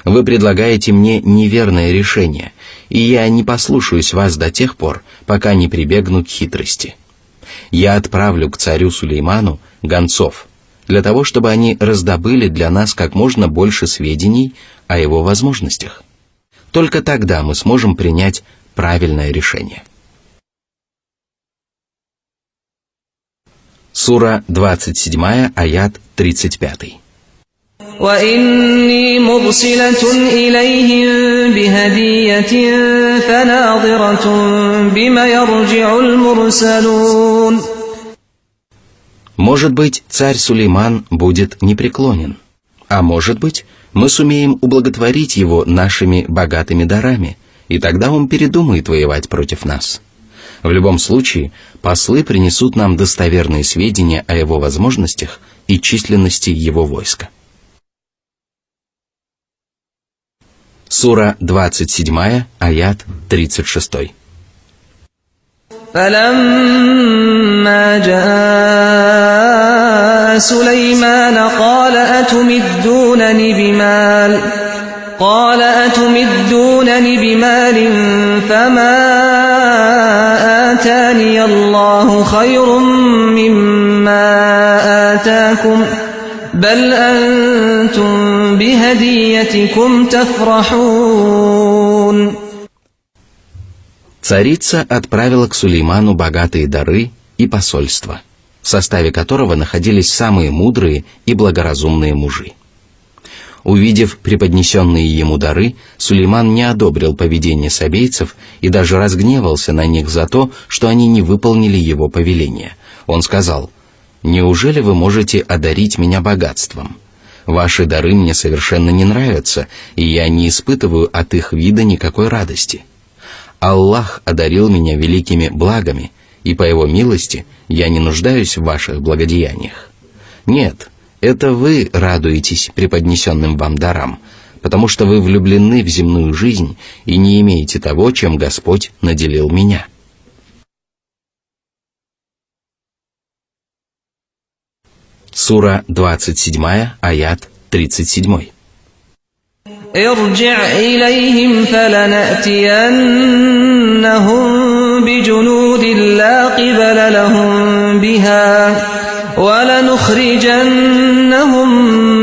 Вы предлагаете мне неверное решение, и я не послушаюсь вас до тех пор, пока не прибегну к хитрости. Я отправлю к царю Сулейману гонцов, для того, чтобы они раздобыли для нас как можно больше сведений о его возможностях. Только тогда мы сможем принять правильное решение. Сура 27, аят 35. وإني مرسلة إليهم بهدية فناظرة بما يرجع المرسلون. Может быть, царь Сулейман будет непреклонен, а может быть, мы сумеем ублаготворить его нашими богатыми дарами, и тогда он передумает воевать против нас. В любом случае, послы принесут нам достоверные сведения о его возможностях и численности его войска. Сура 27, аят 36. فلما جاء سليمان قال أتمدونني بمال فما آتاني الله خير مما آتاكم بل أنتم بهديتكم تفرحون. Царица отправила к Сулейману богатые дары и посольства, в составе которого находились самые мудрые и благоразумные мужи. Увидев преподнесенные ему дары, Сулейман не одобрил поведение сабейцев и даже разгневался на них за то, что они не выполнили его повеление. Он сказал: «Неужели вы можете одарить меня богатством? Ваши дары мне совершенно не нравятся, и я не испытываю от их вида никакой радости. Аллах одарил меня великими благами, и по Его милости я не нуждаюсь в ваших благодеяниях. Нет, это вы радуетесь преподнесенным вам дарам, потому что вы влюблены в земную жизнь и не имеете того, чем Господь наделил меня». Сура 27, аят 37. ارجع إليهم فلنأتينهم بجنود لا قبل لهم بها ولنخرجنهم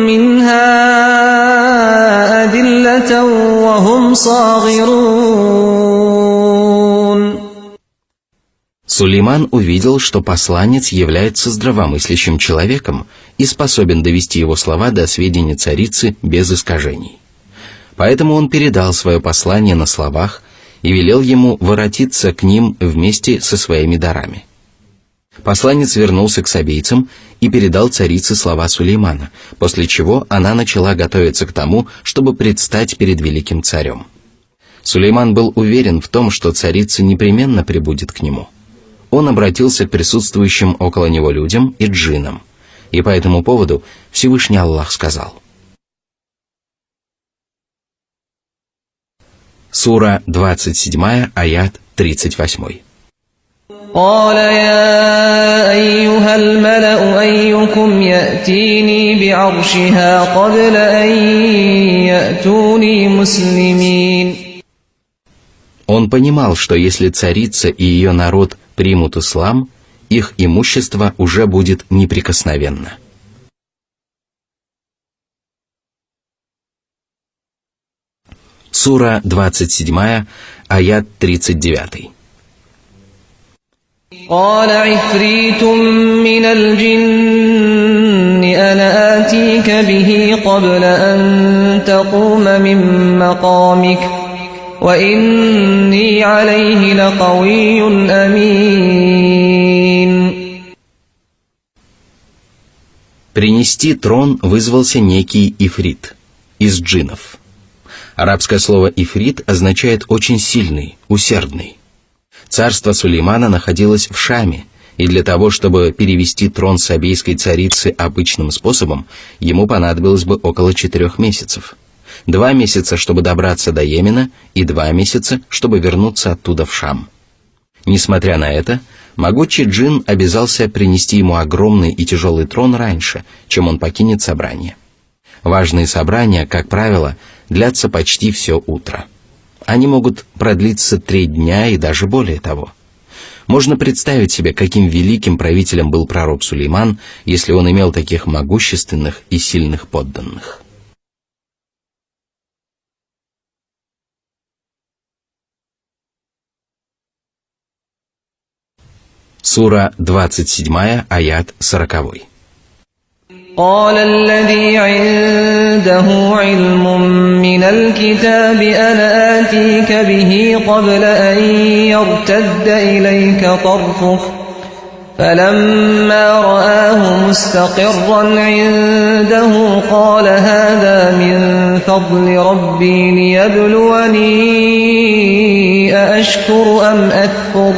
منها أذلة وهم صاغرون. Сулейман увидел, что посланец является здравомыслящим человеком и способен довести его слова до сведения царицы без искажений. Поэтому он передал свое послание на словах и велел ему воротиться к ним вместе со своими дарами. Посланец вернулся к сабейцам и передал царице слова Сулеймана, после чего она начала готовиться к тому, чтобы предстать перед великим царем. Сулейман был уверен в том, что царица непременно прибудет к нему. Он обратился к присутствующим около него людям и джиннам, и по этому поводу Всевышний Аллах сказал. Сура 27, аят 38. قال يا أيها الملأ أيكم يأتيني بعرشها قبل أن يأتوني مسلمين. Он понимал, что если царица и ее народ примут ислам, их имущество уже будет неприкосновенно. Сура 27, аят 39. قال عفريت من الجن أنا آتيك به قبل أن تقوم من مقامك وإني عليه لقوي أمين. Принести трон вызвался некий ифрит из джиннов. Арабское слово «ифрит» означает «очень сильный», «усердный». Царство Сулеймана находилось в Шаме, и для того, чтобы перевести трон сабейской царицы обычным способом, ему понадобилось бы около 4 месяцев. 2 месяца, чтобы добраться до Йемена, и 2 месяца, чтобы вернуться оттуда в Шам. Несмотря на это, могучий джин обязался принести ему огромный и тяжелый трон раньше, чем он покинет собрание. Важные собрания, как правило, длятся почти все утро. Они могут продлиться 3 дня и даже более того. Можно представить себе, каким великим правителем был пророк Сулейман, если он имел таких могущественных и сильных подданных. Сура 27, аят 40. قال الذي عنده علم من الكتاب أنا آتيك به قبل أن يرتد إليك طرفك فلما رآه مستقرا عنده قال هذا من فضل ربي ليبلوني أأشكر أم أكفر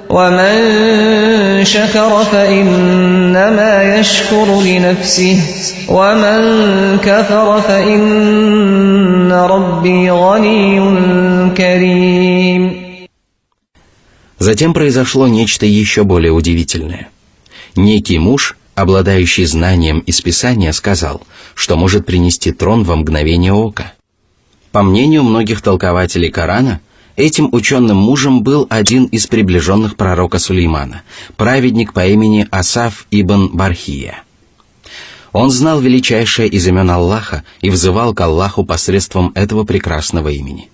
ومن شكر فإنما يشكر لنفسه ومن كفر فإن ربي غني كريم. Затем произошло нечто еще более удивительное. Некий муж, обладающий знанием из Писания, сказал, что может принести трон во мгновение ока. По мнению многих толкователей Корана, этим ученым мужем был один из приближенных пророка Сулеймана, праведник по имени Асаф ибн Бархия. Он знал величайшее из имен Аллаха и взывал к Аллаху посредством этого прекрасного имени.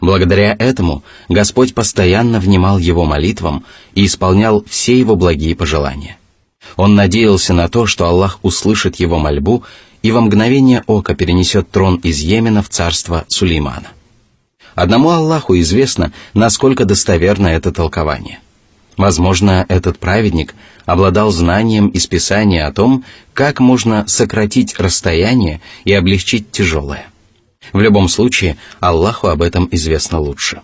Благодаря этому Господь постоянно внимал его молитвам и исполнял все его благие пожелания. Он надеялся на то, что Аллах услышит его мольбу и во мгновение ока перенесет трон из Йемена в царство Сулеймана. Одному Аллаху известно, насколько достоверно это толкование. Возможно, этот праведник обладал знанием из Писания о том, как можно сократить расстояние и облегчить тяжелое. В любом случае, Аллаху об этом известно лучше.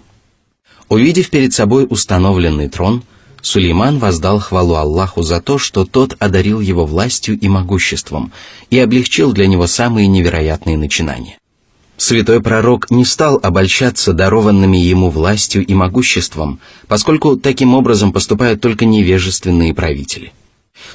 Увидев перед собой установленный трон, Сулейман воздал хвалу Аллаху за то, что тот одарил его властью и могуществом и облегчил для него самые невероятные начинания. Святой пророк не стал обольщаться дарованными ему властью и могуществом, поскольку таким образом поступают только невежественные правители.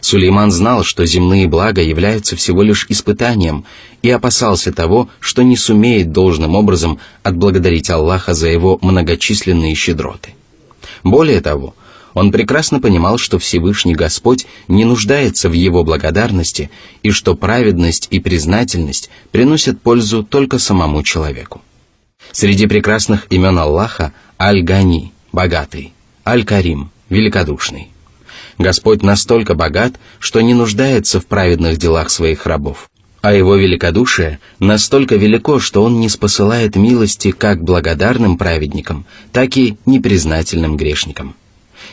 Сулейман знал, что земные блага являются всего лишь испытанием, и опасался того, что не сумеет должным образом отблагодарить Аллаха за его многочисленные щедроты. Более того, он прекрасно понимал, что Всевышний Господь не нуждается в его благодарности и что праведность и признательность приносят пользу только самому человеку. Среди прекрасных имен Аллаха Аль-Гани – богатый, Аль-Карим – великодушный. Господь настолько богат, что не нуждается в праведных делах своих рабов, а его великодушие настолько велико, что он не спосылает милости как благодарным праведникам, так и непризнательным грешникам.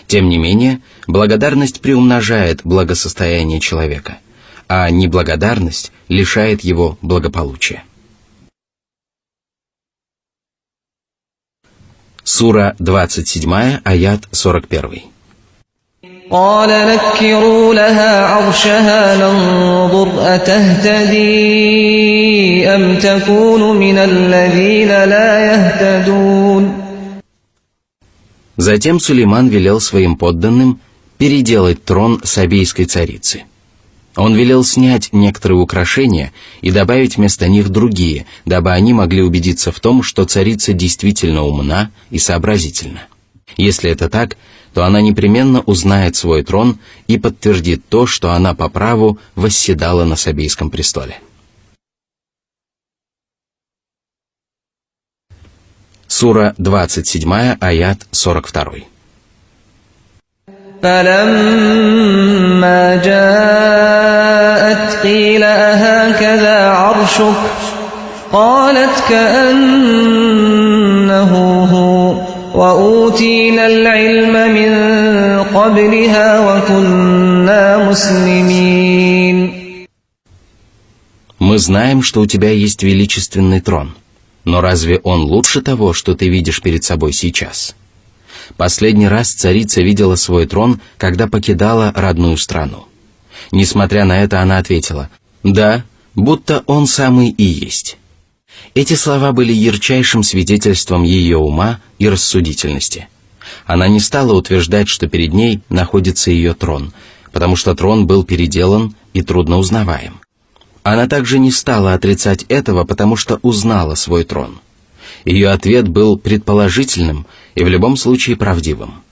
Тем не менее, благодарность приумножает благосостояние человека, а неблагодарность лишает его благополучия. Сура 27, аят 41. قال نكروا لها عرشها ننظر أتهتدي أم تكون من الذين لا يهتدون. Затем Сулейман велел своим подданным переделать трон сабейской царицы. Он велел снять некоторые украшения и добавить вместо них другие, дабы они могли убедиться в том, что царица действительно умна и сообразительна. Если это так, то она непременно узнает свой трон и подтвердит то, что она по праву восседала на сабейском престоле. Сура 27, аят 42. فلما جاءت قيل أهكذا عرشك قالت كأنه هو وأوتينا العلم من قبلها وكنا مسلمين. Мы знаем, что у тебя есть величественный трон, но разве он лучше того, что ты видишь перед собой сейчас? Последний раз царица видела свой трон, когда покидала родную страну. Несмотря на это, она ответила: «Да, будто он самый и есть». Эти слова были ярчайшим свидетельством ее ума и рассудительности. Она не стала утверждать, что перед ней находится ее трон, потому что трон был переделан и трудноузнаваем. Она также не стала отрицать этого, потому что узнала свой трон. Ее ответ был предположительным и в любом случае правдивым.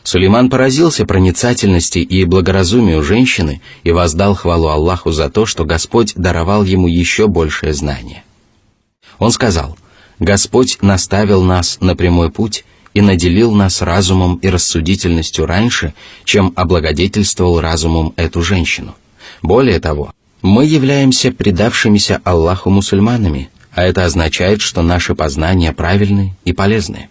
Сулейман поразился проницательности и благоразумию женщины и воздал хвалу Аллаху за то, что Господь даровал ему еще большее знание. Он сказал: «Господь наставил нас на прямой путь и наделил нас разумом и рассудительностью раньше, чем облагодетельствовал разумом эту женщину. Более того, мы являемся предавшимися Аллаху мусульманами, а это означает, что наши познания правильны и полезны».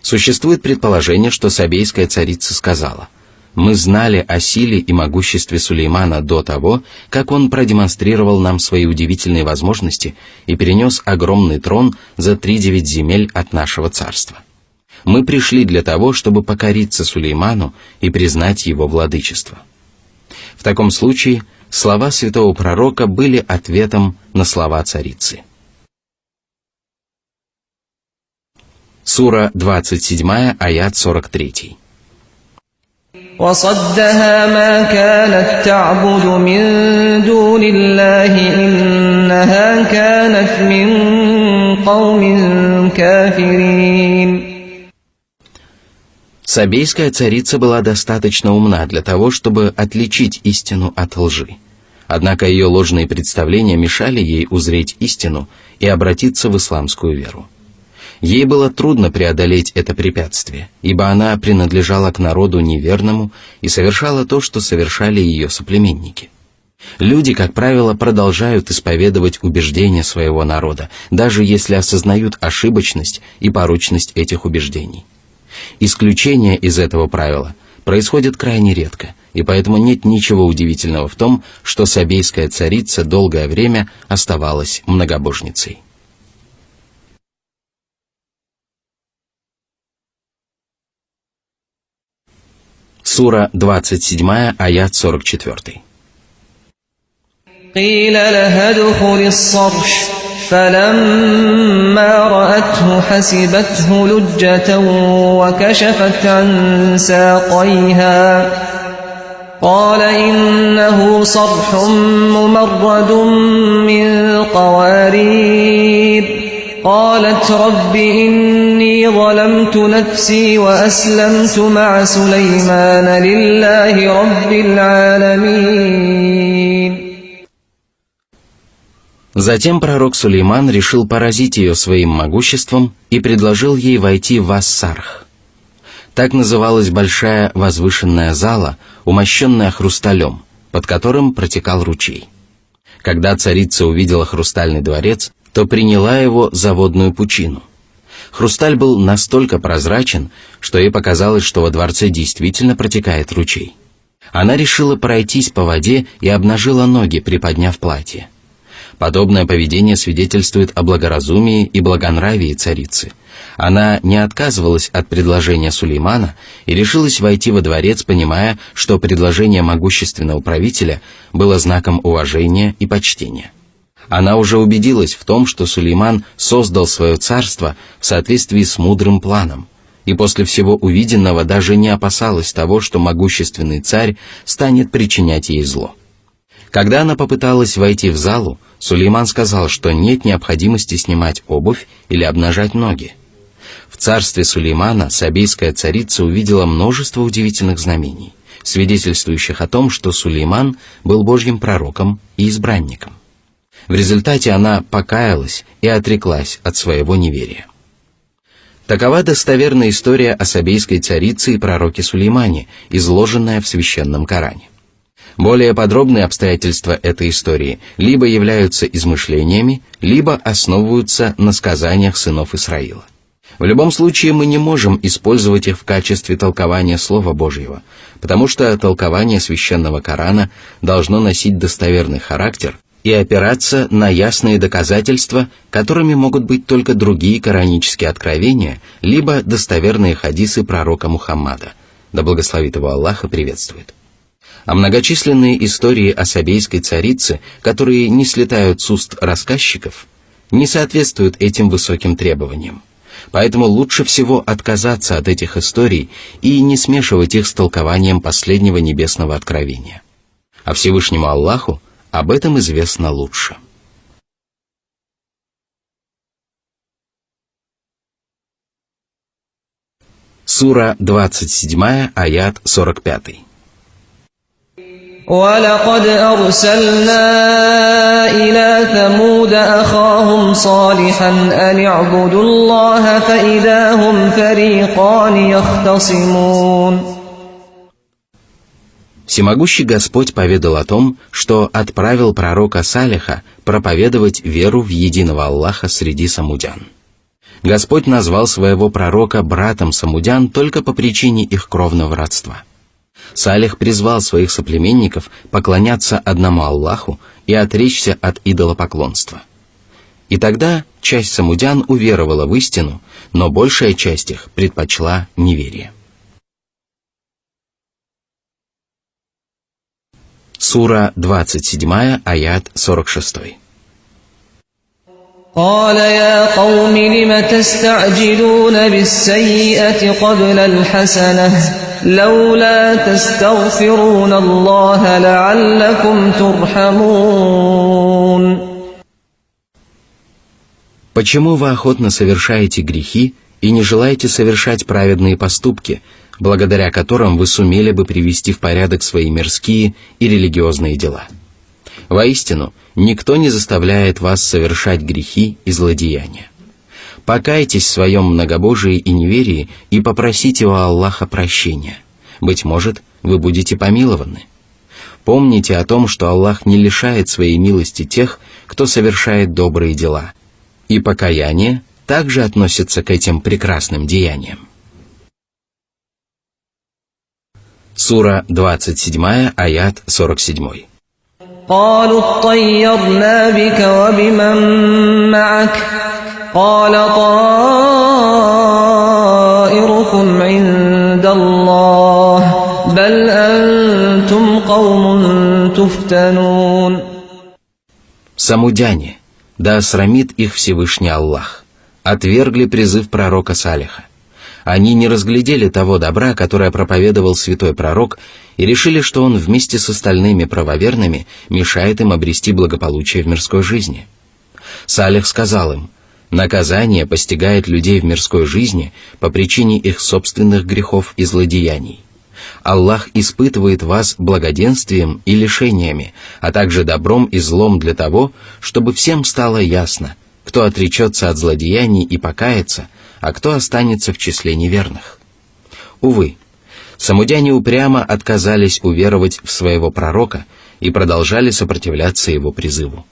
Существует предположение, что сабейская царица сказала: «Мы знали о силе и могуществе Сулеймана до того, как он продемонстрировал нам свои удивительные возможности и перенес огромный трон за 3-9 земель от нашего царства. Мы пришли для того, чтобы покориться Сулейману и признать его владычество». В таком случае слова святого пророка были ответом на слова царицы. Сура 27, аят 43. وصدها ما كانت تعبد من دون الله إنها كانت من قوم كافرين. Сабейская царица была достаточно умна для того, чтобы отличить истину от лжи. Однако ее ложные представления мешали ей узреть истину и обратиться в исламскую веру. Ей было трудно преодолеть это препятствие, ибо она принадлежала к народу неверному и совершала то, что совершали ее соплеменники. Люди, как правило, продолжают исповедовать убеждения своего народа, даже если осознают ошибочность и порочность этих убеждений. Исключения из этого правила происходят крайне редко, и поэтому нет ничего удивительного в том, что сабейская царица долгое время оставалась многобожницей. Сура 27, аят 44. قيل لها ادخل الصرح فلما رأته حسبته لجة وكشفت عن ساقيها قال إنه صرح ممرد من قوارير قالت رب إني ظلمت نفسي وأسلمت مع سليمان لله رب العالمين. Затем пророк Сулейман решил поразить ее своим могуществом и предложил ей войти в Ас-Сарх. Так называлась большая возвышенная зала, умощенная хрусталем, под которым протекал ручей. Когда царица увидела хрустальный дворец, то приняла его за водную пучину. Хрусталь был настолько прозрачен, что ей показалось, что во дворце действительно протекает ручей. Она решила пройтись по воде и обнажила ноги, приподняв платье. Подобное поведение свидетельствует о благоразумии и благонравии царицы. Она не отказывалась от предложения Сулеймана и решилась войти во дворец, понимая, что предложение могущественного правителя было знаком уважения и почтения. Она уже убедилась в том, что Сулейман создал свое царство в соответствии с мудрым планом, и после всего увиденного даже не опасалась того, что могущественный царь станет причинять ей зло. Когда она попыталась войти в залу, Сулейман сказал, что нет необходимости снимать обувь или обнажать ноги. В царстве Сулеймана сабейская царица увидела множество удивительных знамений, свидетельствующих о том, что Сулейман был Божьим пророком и избранником. В результате она покаялась и отреклась от своего неверия. Такова достоверная история о сабейской царице и пророке Сулеймане, изложенная в Священном Коране. Более подробные обстоятельства этой истории либо являются измышлениями, либо основываются на сказаниях сынов Исраила. В любом случае мы не можем использовать их в качестве толкования Слова Божьего, потому что толкование Священного Корана должно носить достоверный характер и опираться на ясные доказательства, которыми могут быть только другие коранические откровения, либо достоверные хадисы пророка Мухаммада, да благословит его Аллах и приветствует. А многочисленные истории о сабейской царице, которые не слетают с уст рассказчиков, не соответствуют этим высоким требованиям. Поэтому лучше всего отказаться от этих историй и не смешивать их с толкованием последнего небесного откровения. А Всевышнему Аллаху об этом известно лучше. Сура 27, аят 45. وَلَقَدْ أَرْسَلْنَا إِلَى ثَمُودَ أَخَاهُمْ صَالِحًا أَنِ اعْبُدُوا اللَّهَ فَإِذَا هُمْ فَرِيقَانِ يَخْتَصِمُونَ. Всемогущий Господь поведал о том, что отправил пророка Салиха проповедовать веру в единого Аллаха среди самудян. Господь назвал своего пророка братом самудян только по причине их кровного родства. Салих призвал своих соплеменников поклоняться одному Аллаху и отречься от идолопоклонства. И тогда часть самудян уверовала в истину, но большая часть их предпочла неверие. Сура 27, аят 46. قال يا قوم لم تستعجلون بالسيئة قبل الحسنة لولا تستغفرون الله لعلكم ترحمون. Почему вы охотно совершаете грехи и не желаете совершать праведные поступки, благодаря которым вы сумели бы привести в порядок свои мирские и религиозные дела? Воистину, никто не заставляет вас совершать грехи и злодеяния. Покайтесь в своем многобожии и неверии и попросите у Аллаха прощения. Быть может, вы будете помилованы. Помните о том, что Аллах не лишает своей милости тех, кто совершает добрые дела. И покаяние также относится к этим прекрасным деяниям. Сура 27, аят 47. قالوا اطيرنا بك وبمن معك قال طائركم عند الله بل أنتم قوم تفتنون. Самудяне, да осрамит их Всевышний Аллах, отвергли призыв пророка Салиха. Они не разглядели того добра, которое проповедовал святой пророк, и решили, что он вместе с остальными правоверными мешает им обрести благополучие в мирской жизни. Салих сказал им: наказание постигает людей в мирской жизни по причине их собственных грехов и злодеяний. Аллах испытывает вас благоденствием и лишениями, а также добром и злом для того, чтобы всем стало ясно, кто отречется от злодеяний и покается, а кто останется в числе неверных. Увы, самудяне упрямо отказались уверовать в своего пророка и продолжали сопротивляться его призыву.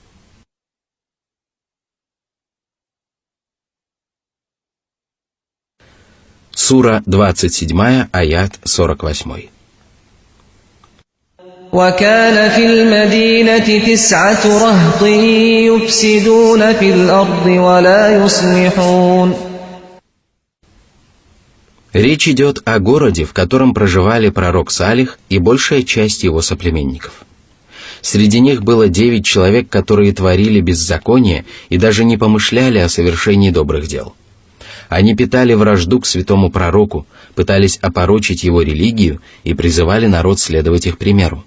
Сура 27, аят 48. وكان في المدينة 9 رهط يفسدون في الأرض ولا يصلحون. Речь идет о городе, в котором проживали пророк Салих и большая часть его соплеменников. Среди них было 9 человек, которые творили беззаконие и даже не помышляли о совершении добрых дел. Они питали вражду к святому пророку, пытались опорочить его религию и призывали народ следовать их примеру.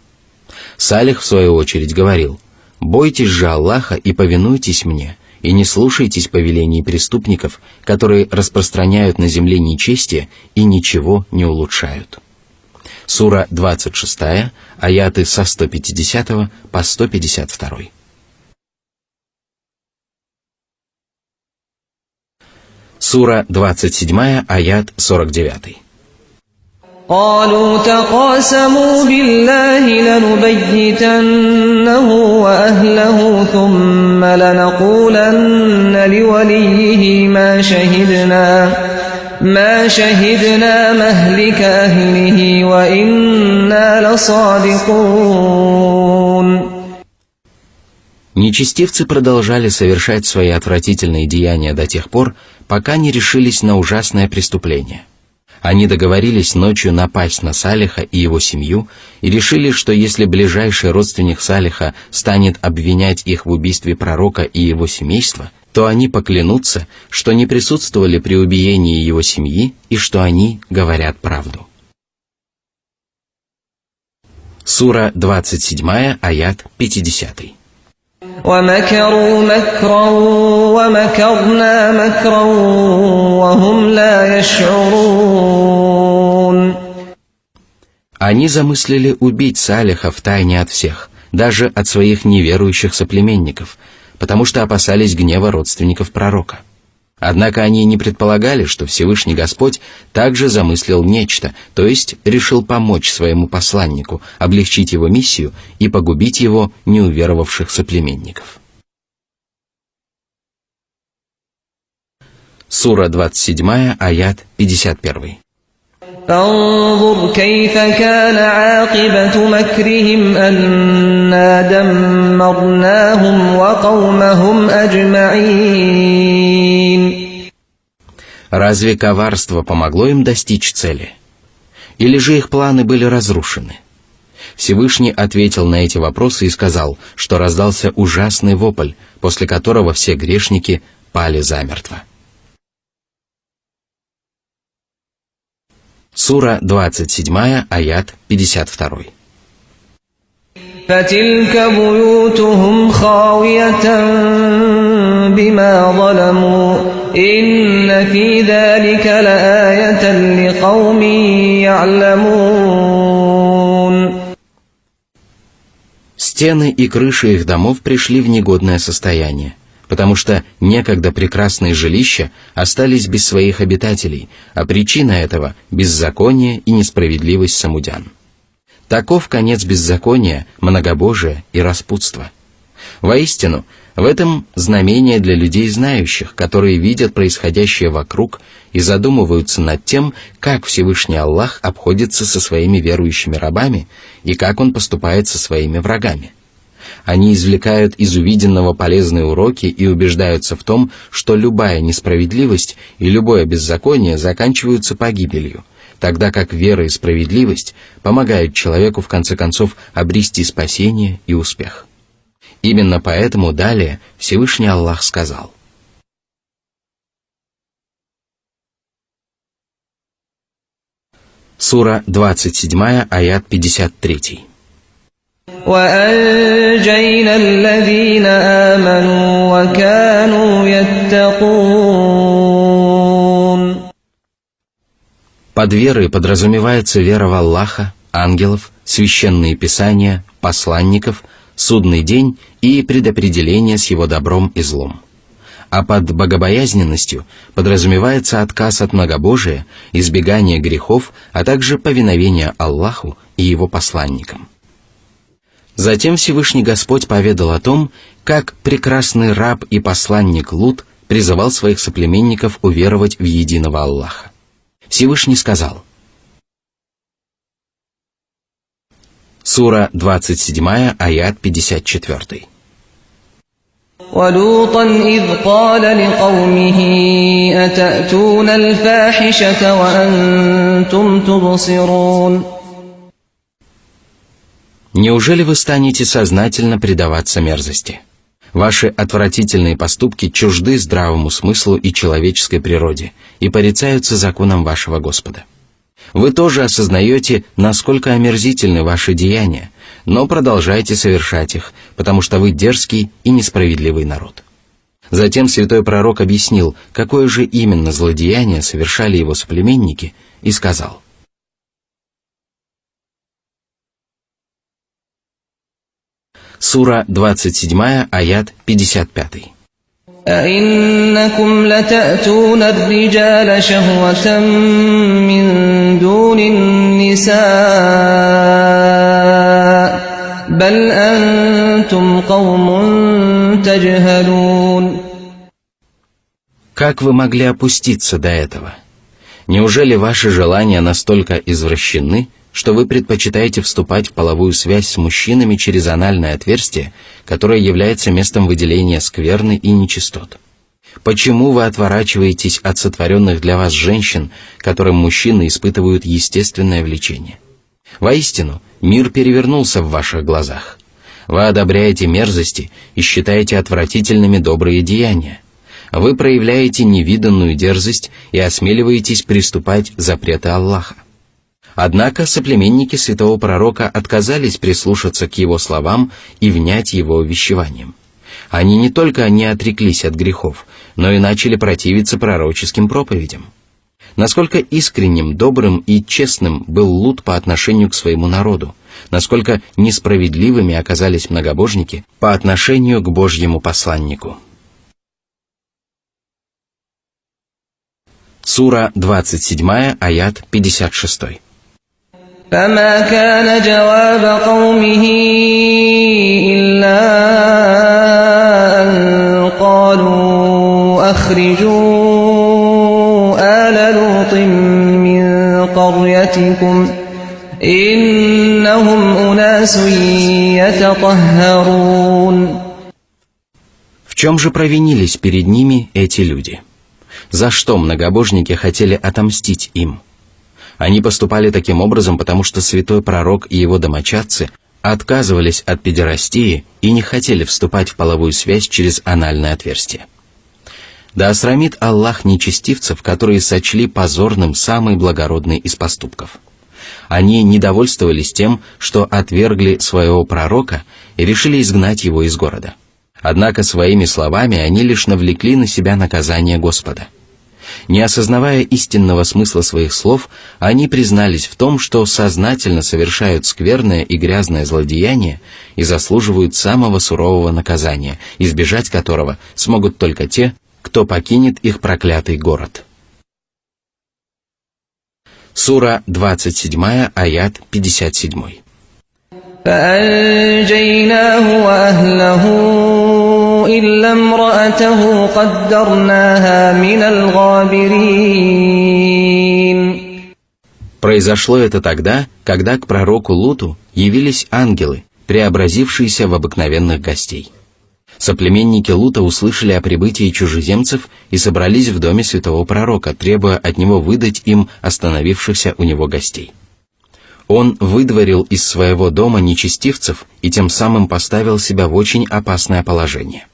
Салих, в свою очередь, говорил: «Бойтесь же Аллаха и повинуйтесь мне, и не слушайтесь повелений преступников, которые распространяют на земле нечестие и ничего не улучшают». Сура 26, аяты со 150 по 152. Сура 27, аят 49. قالوا تقاسموا بالله لنبيتنه وأهله ثم لنقولن لوليه ما شهدنا مهلك أهله وإنا لصادقون. Нечестивцы продолжали совершать свои отвратительные деяния до тех пор, пока не решились на ужасное преступление. Они договорились ночью напасть на Салиха и его семью и решили, что если ближайший родственник Салиха станет обвинять их в убийстве пророка и его семейства, то они поклянутся, что не присутствовали при убиении его семьи и что они говорят правду. Сура 27, аят 50. وَمَكَرُوا مَكْرًا وَمَكَرْنَا مَكْرًا وَهُمْ لَا يَشْعُرُونَ. Они замыслили убить Салиха втайне от всех, даже от своих неверующих соплеменников, потому что опасались гнева родственников пророка. Однако они не предполагали, что Всевышний Господь также замыслил нечто, то есть решил помочь своему посланнику, облегчить его миссию и погубить его неуверовавших соплеменников. Сура 27, аят 51. فانظر كيف كان عاقبة مكرهم أنا دمرناهم وقومهم أجمعين. Разве коварство помогло им достичь цели? Или же их планы были разрушены? Всевышний ответил на эти вопросы и сказал, что раздался ужасный вопль, после которого все грешники пали замертво. Сура 27, аят 52. فتلك بيوتهم خاوية بما ظلموا إن في ذلك لآية لقوم يعلمون. Стены и крыши их домов пришли в негодное состояние, потому что некогда прекрасные жилища остались без своих обитателей, а причина этого – беззаконие и несправедливость самудян. Таков конец беззакония, многобожия и распутства. Воистину, в этом знамение для людей знающих, которые видят происходящее вокруг и задумываются над тем, как Всевышний Аллах обходится со своими верующими рабами и как Он поступает со своими врагами. Они извлекают из увиденного полезные уроки и убеждаются в том, что любая несправедливость и любое беззаконие заканчиваются погибелью, тогда как вера и справедливость помогают человеку в конце концов обрести спасение и успех. Именно поэтому далее Всевышний Аллах сказал: Сура 27, аят 53. وَأَنْجَيْنَا الَّذِينَ آمَنُوا وَكَانُوا يَتَّقُونَ. Под верой подразумевается вера в Аллаха, ангелов, священные писания, посланников, судный день и предопределение с его добром и злом. А под богобоязненностью подразумевается отказ от многобожия, избегание грехов, а также повиновение Аллаху и его посланникам. Затем Всевышний Господь поведал о том, как прекрасный раб и посланник Лут призывал своих соплеменников уверовать в единого Аллаха. Всевышний сказал. Сура 27, аят 54. وَلُوطًا إِذْ قَالَ لِقَوْمِهِ أَتَأْتُونَ الْفَاحِشَةَ وَأَنْتُمْ تُبْصِرُونَ. Неужели вы станете сознательно предаваться мерзости? Ваши отвратительные поступки чужды здравому смыслу и человеческой природе и порицаются законом вашего Господа. Вы тоже осознаете, насколько омерзительны ваши деяния, но продолжайте совершать их, потому что вы дерзкий и несправедливый народ. Затем святой пророк объяснил, какое же именно злодеяние совершали его соплеменники, и сказал: Сура 27, аят 55. أئنكم لتأتون الرجال شهوة من دون النساء بل أنتم قوم تجهلون. Как вы могли опуститься до этого? Неужели ваши желания настолько извращены, что вы предпочитаете вступать в половую связь с мужчинами через анальное отверстие, которое является местом выделения скверны и нечистот? Почему вы отворачиваетесь от сотворенных для вас женщин, которым мужчины испытывают естественное влечение? Воистину, мир перевернулся в ваших глазах. Вы одобряете мерзости и считаете отвратительными добрые деяния. Вы проявляете невиданную дерзость и осмеливаетесь приступать запреты Аллаха. Однако соплеменники святого пророка отказались прислушаться к его словам и внять его увещеваниям. Они не только не отреклись от грехов, но и начали противиться пророческим проповедям. Насколько искренним, добрым и честным был Лут по отношению к своему народу, насколько несправедливыми оказались многобожники по отношению к Божьему посланнику. Сура 27, аят 56. فما كان جواب قومه إلا أن قالوا أخرجوا آل لوط من قريتكم إنهم أناس يتطهرون. В чем же провинились перед ними эти люди? За что многобожники хотели отомстить им? Они поступали таким образом, потому что святой пророк и его домочадцы отказывались от педерастии и не хотели вступать в половую связь через анальное отверстие. Да осрамит Аллах нечестивцев, которые сочли позорным самый благородный из поступков. Они недовольствовались тем, что отвергли своего пророка и решили изгнать его из города. Однако своими словами они лишь навлекли на себя наказание Господа. Не осознавая истинного смысла своих слов, они признались в том, что сознательно совершают скверное и грязное злодеяние и заслуживают самого сурового наказания, избежать которого смогут только те, кто покинет их проклятый город. Сура 27, аят 57. فأنجيناه وأهله إلا امرأته قدرناها من الغابرين. Произошло это тогда, когда к пророку Луту явились ангелы, преобразившиеся в обыкновенных гостей. Соплеменники Лута услышали о прибытии чужеземцев и собрались в доме святого пророка, требуя от него выдать им остановившихся у него гостей. Он выдворил из своего дома нечестивцев и тем самым поставил себя в очень опасное положение.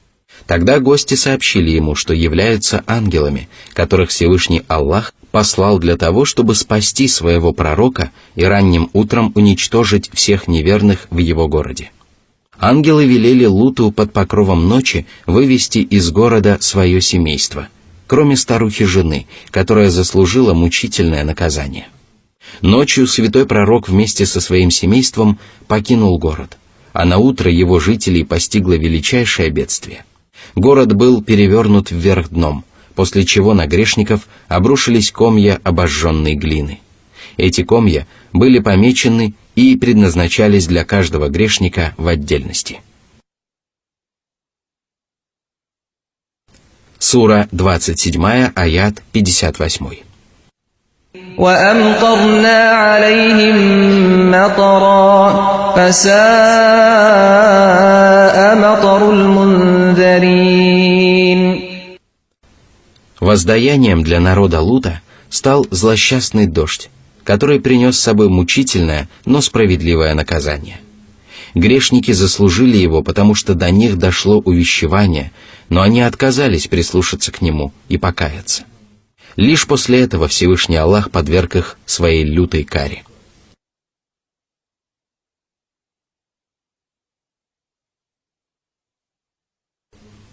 Тогда гости сообщили ему, что являются ангелами, которых Всевышний Аллах послал для того, чтобы спасти своего пророка и ранним утром уничтожить всех неверных в его городе. Ангелы велели Луту под покровом ночи вывести из города свое семейство, кроме старухи-жены, которая заслужила мучительное наказание. Ночью святой пророк вместе со своим семейством покинул город, а на утро его жителей постигло величайшее бедствие. Город был перевернут вверх дном, после чего на грешников обрушились комья обожженной глины. Эти комья были помечены и предназначались для каждого грешника в отдельности. Сура 27, аят 58. وَأَمْطَرْنَا عَلَيْهِمْ مَطَرًا فَسَاءَ مَطَرُ الْمُنذَرِينَ. Воздаянием для народа Лута стал злосчастный дождь, который принес с собой мучительное, но справедливое наказание. Грешники заслужили его, потому что до них дошло увещевание, но они отказались прислушаться к нему и покаяться. Лишь после этого Всевышний Аллах подверг их своей лютой каре.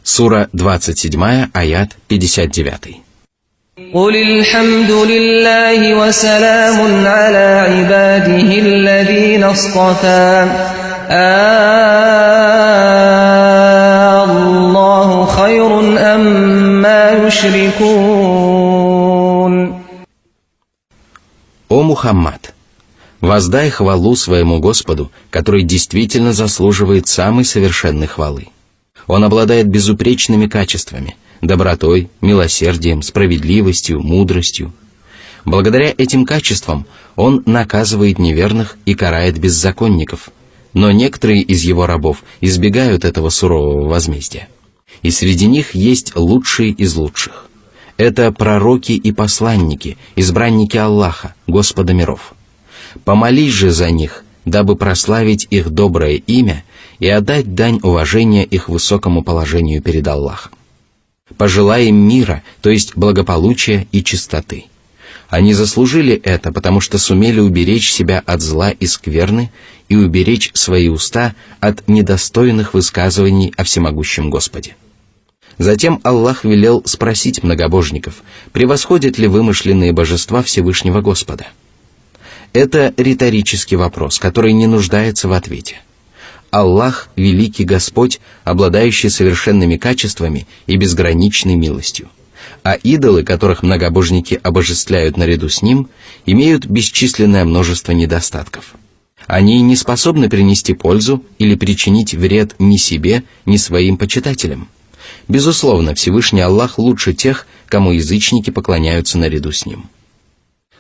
Сура 27, аят 59. قُلِ الْحَمْدُ لِلَّهِ وَسَلَامٌ عَلَى عِبَادِهِ الَّذِينَ اصْطَفَى اللَّهُ خير أما يشركون. О Мухаммад! Воздай хвалу своему Господу, который действительно заслуживает самой совершенной хвалы. Он обладает безупречными качествами – добротой, милосердием, справедливостью, мудростью. Благодаря этим качествам Он наказывает неверных и карает беззаконников, но некоторые из Его рабов избегают этого сурового возмездия. И среди них есть лучшие из лучших. Это пророки и посланники, избранники Аллаха, Господа миров. Помолись же за них, дабы прославить их доброе имя и отдать дань уважения их высокому положению перед Аллахом. Пожелай им мира, то есть благополучия и чистоты. Они заслужили это, потому что сумели уберечь себя от зла и скверны и уберечь свои уста от недостойных высказываний о всемогущем Господе. Затем Аллах велел спросить многобожников, превосходят ли вымышленные божества Всевышнего Господа. Это риторический вопрос, который не нуждается в ответе. Аллах – великий Господь, обладающий совершенными качествами и безграничной милостью. А идолы, которых многобожники обожествляют наряду с Ним, имеют бесчисленное множество недостатков. Они не способны принести пользу или причинить вред ни себе, ни своим почитателям. Безусловно, Всевышний Аллах лучше тех, кому язычники поклоняются наряду с Ним.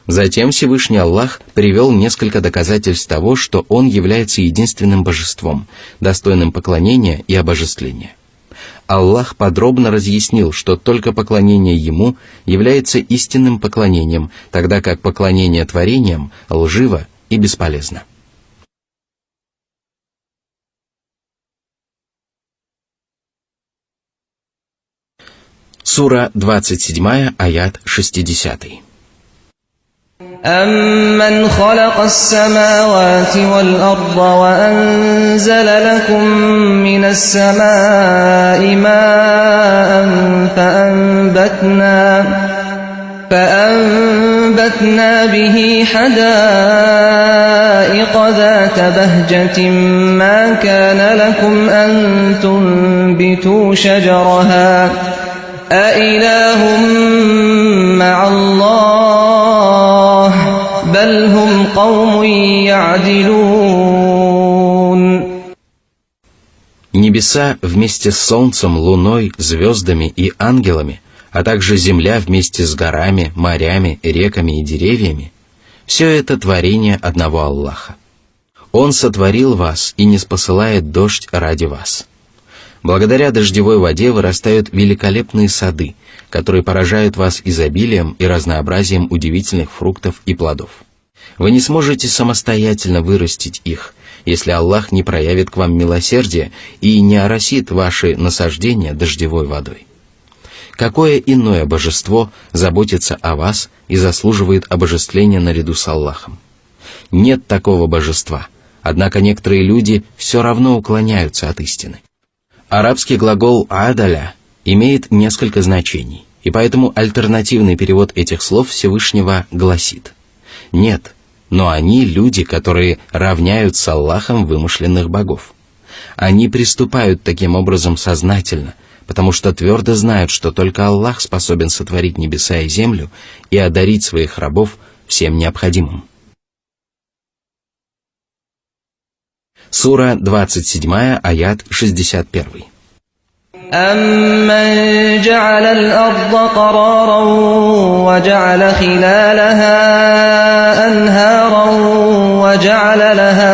Затем Всевышний Аллах привел несколько доказательств того, что Он является единственным божеством, достойным поклонения и обожествления. Аллах подробно разъяснил, что только поклонение Ему является истинным поклонением, тогда как поклонение творениям лживо и бесполезно. Сура 27, аят 60. أَمَّنْ خَلَقَ السَّمَاوَاتِ وَالْأَرْضَ وَأَنزَلَ لَكُم مِّنَ السَّمَاءِ مَاءً فَأَنبَتْنَا بِهِ حَدَائِقَ ذَاتَ بَهْجَةٍ مَّا كَانَ لَكُمْ أَن تُنبِتُوا شَجَرَهَا أَإِلَٰهٌ مَّعَ اللَّهِ بل هم قوم يعدلون. Небеса вместе с солнцем, луной, звездами и ангелами, а также земля вместе с горами, морями, реками и деревьями – все это творение одного Аллаха. Он сотворил вас и ниспосылает дождь ради вас. Благодаря дождевой воде вырастают великолепные сады, которые поражают вас изобилием и разнообразием удивительных фруктов и плодов. Вы не сможете самостоятельно вырастить их, если Аллах не проявит к вам милосердия и не оросит ваши насаждения дождевой водой. Какое иное божество заботится о вас и заслуживает обожествления наряду с Аллахом? Нет такого божества, однако некоторые люди все равно уклоняются от истины. Арабский глагол «адаля» имеет несколько значений, и поэтому альтернативный перевод этих слов Всевышнего гласит: «Нет, но они люди, которые равняют с Аллахом вымышленных богов. Они приступают таким образом сознательно, потому что твердо знают, что только Аллах способен сотворить небеса и землю и одарить своих рабов всем необходимым». Сура 27, аят 61. أَمَّنْ جَعَلَ الْأَرْضَ قَرَارًا وَجَعَلَ خِلَالَهَا أَنْهَارًا وَجَعَلَ لَهَا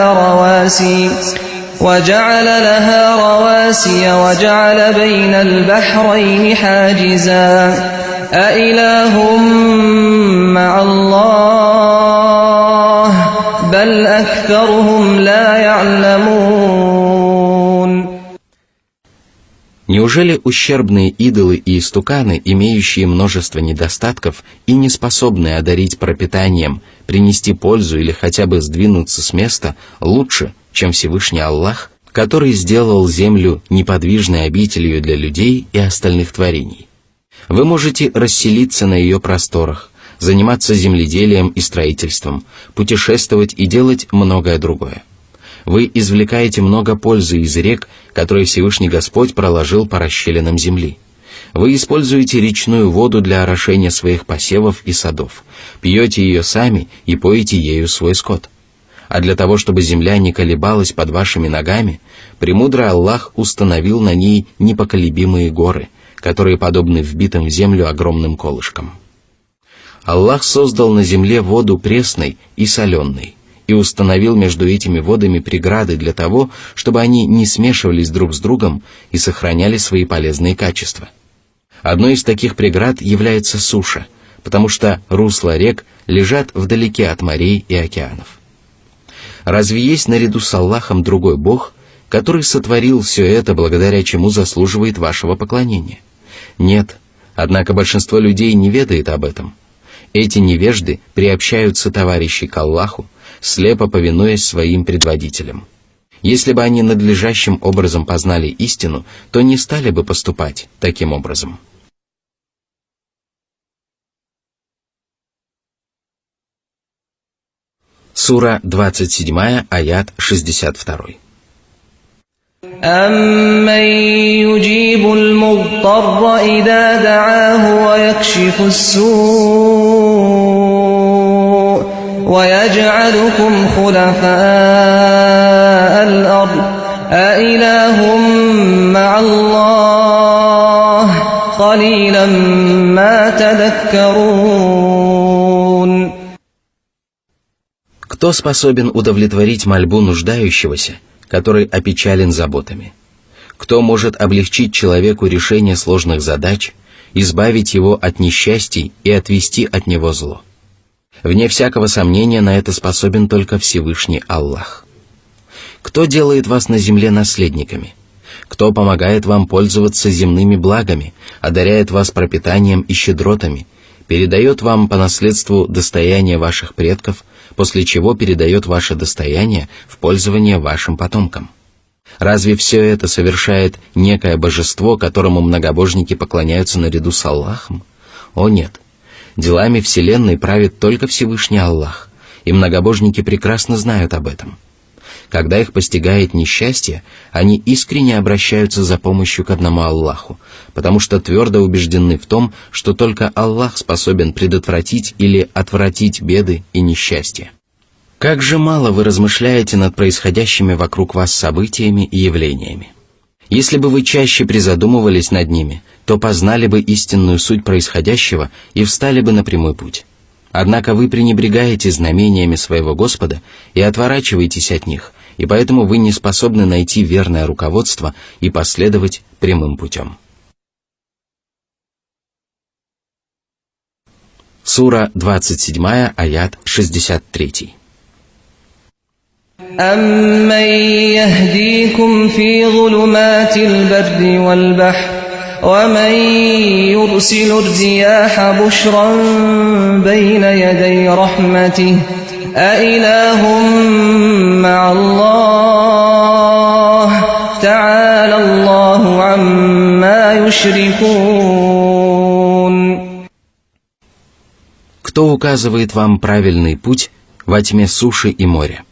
رواسي وَجَعَلَ بَيْنَ الْبَحْرَيْنِ حَاجِزًا أَإِلَٰهٌ مَّعَ اللَّهِ بَلْ أَكْثَرُهُمْ لَا يَعْلَمُونَ. Неужели ущербные идолы и истуканы, имеющие множество недостатков и не способные одарить пропитанием, принести пользу или хотя бы сдвинуться с места, лучше, чем Всевышний Аллах, который сделал землю неподвижной обителью для людей и остальных творений? Вы можете расселиться на ее просторах, заниматься земледелием и строительством, путешествовать и делать многое другое. Вы извлекаете много пользы из рек, которые Всевышний Господь проложил по расщелинам земли. Вы используете речную воду для орошения своих посевов и садов, пьете ее сами и поите ею свой скот. А для того, чтобы земля не колебалась под вашими ногами, премудрый Аллах установил на ней непоколебимые горы, которые подобны вбитым в землю огромным колышкам. Аллах создал на земле воду пресной и соленой и установил между этими водами преграды для того, чтобы они не смешивались друг с другом и сохраняли свои полезные качества. Одной из таких преград является суша, потому что русла рек лежат вдалеке от морей и океанов. Разве есть наряду с Аллахом другой Бог, который сотворил все это, благодаря чему заслуживает вашего поклонения? Нет, однако большинство людей не ведает об этом. Эти невежды приобщают сотоварищей к Аллаху, слепо повинуясь своим предводителям. Если бы они надлежащим образом познали истину, то не стали бы поступать таким образом. Сура 27, аят 62. أَمَّن يُجِيبُ الْمُضْطَرَّ إِذَا دَعَاهُ وَيَكْشِفُ السُّوءَ وَيَجْعَلُكُمْ خُلَفَاءَ الْأَرْضِ أَإِلَٰهٌ مَّعَ اللَّهِ قَلِيلًا مَّا تَذَكَّرُونَ. Кто способен удовлетворить мольбу нуждающегося, который опечален заботами? Кто может облегчить человеку решение сложных задач, избавить его от несчастий и отвести от него зло? Вне всякого сомнения, на это способен только Всевышний Аллах. Кто делает вас на земле наследниками? Кто помогает вам пользоваться земными благами, одаряет вас пропитанием и щедротами, передает вам по наследству достояние ваших предков, после чего передает ваше достояние в пользование вашим потомкам? Разве все это совершает некое божество, которому многобожники поклоняются наряду с Аллахом? О нет! Делами Вселенной правит только Всевышний Аллах, и многобожники прекрасно знают об этом. Когда их постигает несчастье, они искренне обращаются за помощью к одному Аллаху, потому что твердо убеждены в том, что только Аллах способен предотвратить или отвратить беды и несчастья. Как же мало вы размышляете над происходящими вокруг вас событиями и явлениями. Если бы вы чаще призадумывались над ними, то познали бы истинную суть происходящего и встали бы на прямой путь. Однако вы пренебрегаете знамениями своего Господа и отворачиваетесь от них, и поэтому вы не способны найти верное руководство и последовать прямым путем. Сура 27, аят 63. أَمَّن يَهْدِيكُمْ فِي ظُلُمَاتِ الْبَرِّ وَالْبَحْرِ وَمَن يُرْسِلُ الرِّيَاحَ بُشْرًا بَيْنَ يَدَيْ رَحْمَتِهِ أَإِلَٰهٌ مَّعَ اللَّهِ تَعَالَى اللَّهُ عَمَّا يُشْرِكُونَ. Кто указывает вам правильный путь во тьме суши и моря?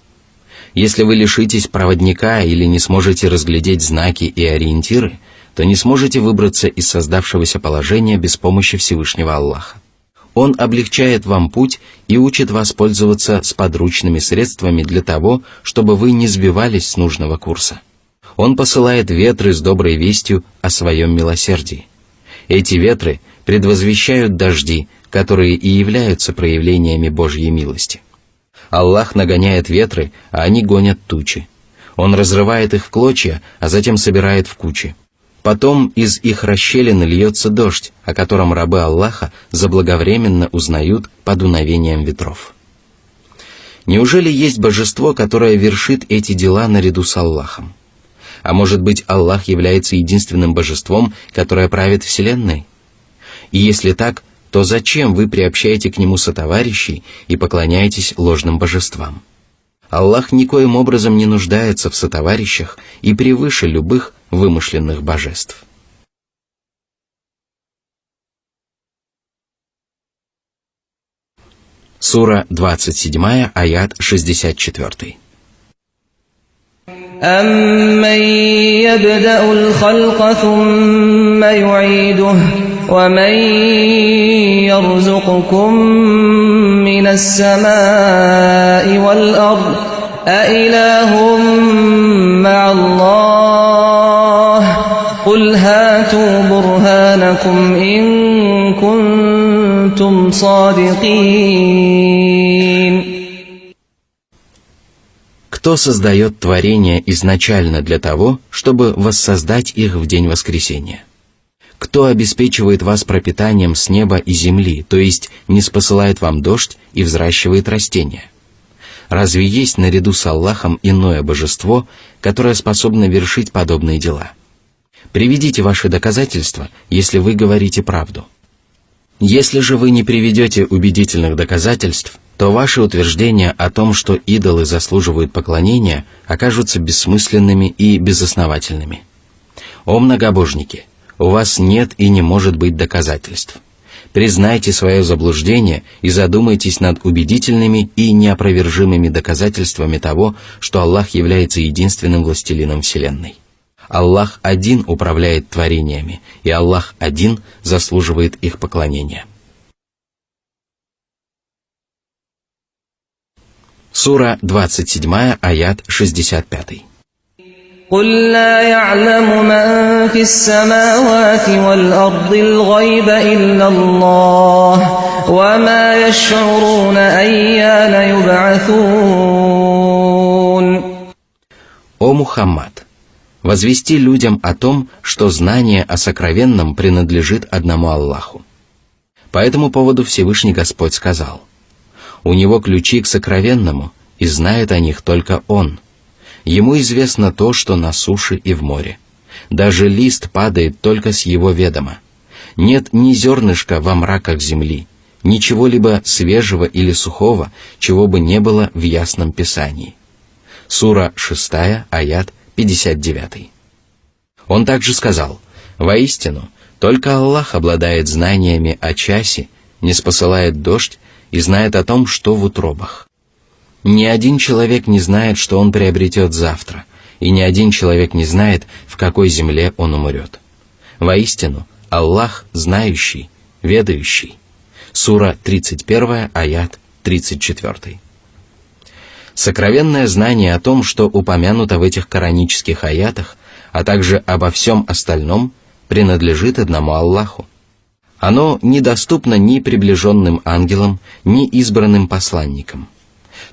Если вы лишитесь проводника или не сможете разглядеть знаки и ориентиры, то не сможете выбраться из создавшегося положения без помощи Всевышнего Аллаха. Он облегчает вам путь и учит вас пользоваться сподручными средствами для того, чтобы вы не сбивались с нужного курса. Он посылает ветры с доброй вестью о своем милосердии. Эти ветры предвозвещают дожди, которые и являются проявлениями Божьей милости. Аллах нагоняет ветры, а они гонят тучи. Он разрывает их в клочья, а затем собирает в кучи. Потом из их расщелин льется дождь, о котором рабы Аллаха заблаговременно узнают по дуновениям ветров. Неужели есть божество, которое вершит эти дела наряду с Аллахом? А может быть, Аллах является единственным божеством, которое правит Вселенной? И если так, то зачем вы приобщаете к нему сотоварищей и поклоняетесь ложным божествам? Аллах никоим образом не нуждается в сотоварищах и превыше любых вымышленных божеств. Сура 27, аят 64. أَمَّن يَبْدَأُ الْخَلْقَ ثُمَّ يُعِيدُهُ وَمَن يَرْزُقُكُم مِّنَ السَّمَاءِ وَالْأَرْضِ أَإِلَٰهٌ مَّعَ اللَّهِ قُلْ هَاتُوا بُرْهَانَكُمْ إِن كُنتُمْ صَادِقِينَ. Кто создает творения изначально для того, чтобы воссоздать их в день воскресения? Кто обеспечивает вас пропитанием с неба и земли, то есть ниспосылает вам дождь и взращивает растения? Разве есть наряду с Аллахом иное божество, которое способно вершить подобные дела? Приведите ваши доказательства, если вы говорите правду. Если же вы не приведете убедительных доказательств, то ваши утверждения о том, что идолы заслуживают поклонения, окажутся бессмысленными и безосновательными. О многобожники! У вас нет и не может быть доказательств. Признайте свое заблуждение и задумайтесь над убедительными и неопровержимыми доказательствами того, что Аллах является единственным властелином Вселенной. Аллах один управляет творениями, и Аллах один заслуживает их поклонения. Сура 27, аят 65. قُلْ لَا يَعْلَمُ مَنْ فِي السَّمَاوَاتِ وَالْأَرْضِ الْغَيْبَ إِلَّا اللَّهُ وَمَا يَشْعُرُونَ أَيَّانَ يُبْعَثُونَ. О Мухаммад! Возвести людям о том, что знание о сокровенном принадлежит одному Аллаху. По этому поводу Всевышний Господь сказал: «У Него ключи к сокровенному, и знает о них только Он. Ему известно то, что на суше и в море. Даже лист падает только с Его ведома. Нет ни зернышка во мраках земли, ничего-либо свежего или сухого, чего бы не было в ясном Писании». Сура 6, аят 59. Он также сказал: «Воистину, только Аллах обладает знаниями о часе, ниспосылает дождь и знает о том, что в утробах. Ни один человек не знает, что он приобретет завтра, и ни один человек не знает, в какой земле он умрет. Воистину, Аллах знающий, ведающий». Сура 31, аят 34. Сокровенное знание о том, что упомянуто в этих коранических аятах, а также обо всем остальном, принадлежит одному Аллаху. Оно недоступно ни приближенным ангелам, ни избранным посланникам.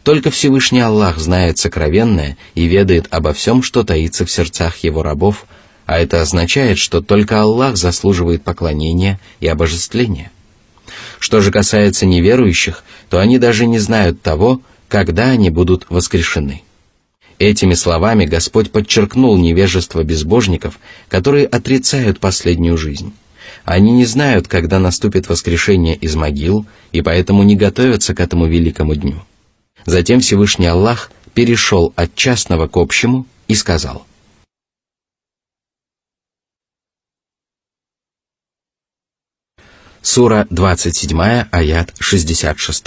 Только Всевышний Аллах знает сокровенное и ведает обо всем, что таится в сердцах Его рабов, а это означает, что только Аллах заслуживает поклонения и обожествления. Что же касается неверующих, то они даже не знают того, когда они будут воскрешены. Этими словами Господь подчеркнул невежество безбожников, которые отрицают последнюю жизнь. Они не знают, когда наступит воскрешение из могил, и поэтому не готовятся к этому великому дню. Затем Всевышний Аллах перешел от частного к общему и сказал: Сура 27, аят 66.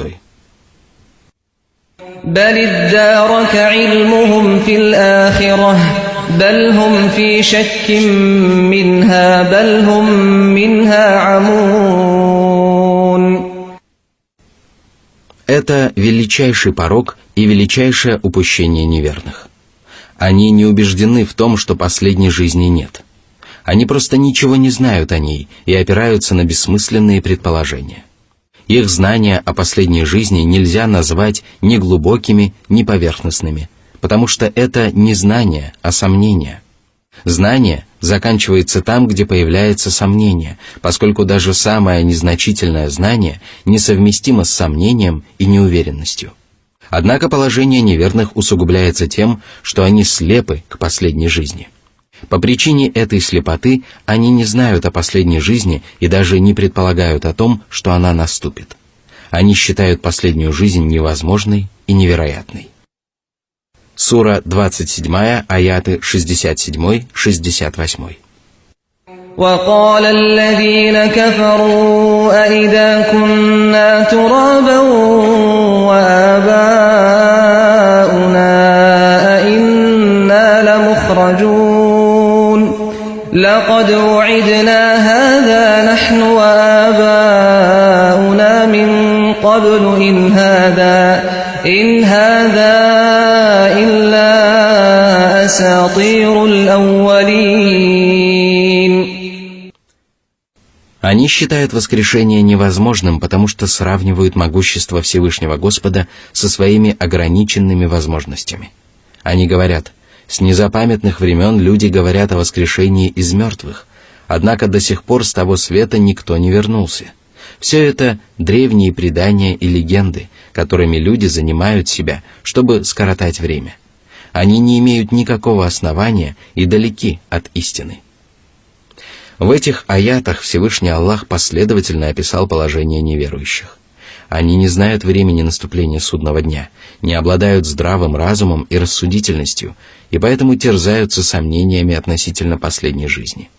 بَلِ ادَّارَكَ عِلْمُهُمْ فِي الْآخِرَةِ بَلْ هُمْ فِي شَكٍّ مِّنْهَا بَلْ هُمْ مِنْهَا عَمُونَ. Это величайший порок и величайшее упущение неверных. Они не убеждены в том, что последней жизни нет. Они просто ничего не знают о ней и опираются на бессмысленные предположения. Их знания о последней жизни нельзя назвать ни глубокими, ни поверхностными, потому что это не знание, а сомнение. Знание заканчивается там, где появляется сомнение, поскольку даже самое незначительное знание несовместимо с сомнением и неуверенностью. Однако положение неверных усугубляется тем, что они слепы к последней жизни. По причине этой слепоты они не знают о последней жизни и даже не предполагают о том, что она наступит. Они считают последнюю жизнь невозможной и невероятной. Сура 27, аяты 67-68. وَقَالَ الَّذِينَ كَفَرُوا أَإِذَا كُنَّا تُرَابًا وَآبَاؤُنَا أَإِنَّا لقد وعدنا هذا نحن وآباؤنا من قبل إن هذا إلا أساطير الأولين. Они считают воскрешение невозможным, потому что сравнивают могущество Всевышнего Господа со своими ограниченными возможностями. Они говорят: с незапамятных времен люди говорят о воскрешении из мертвых, однако до сих пор с того света никто не вернулся. Все это древние предания и легенды, которыми люди занимают себя, чтобы скоротать время. Они не имеют никакого основания и далеки от истины. В этих аятах Всевышний Аллах последовательно описал положение неверующих. Они не знают времени наступления судного дня, не обладают здравым разумом и рассудительностью, и поэтому терзаются сомнениями относительно последней жизни.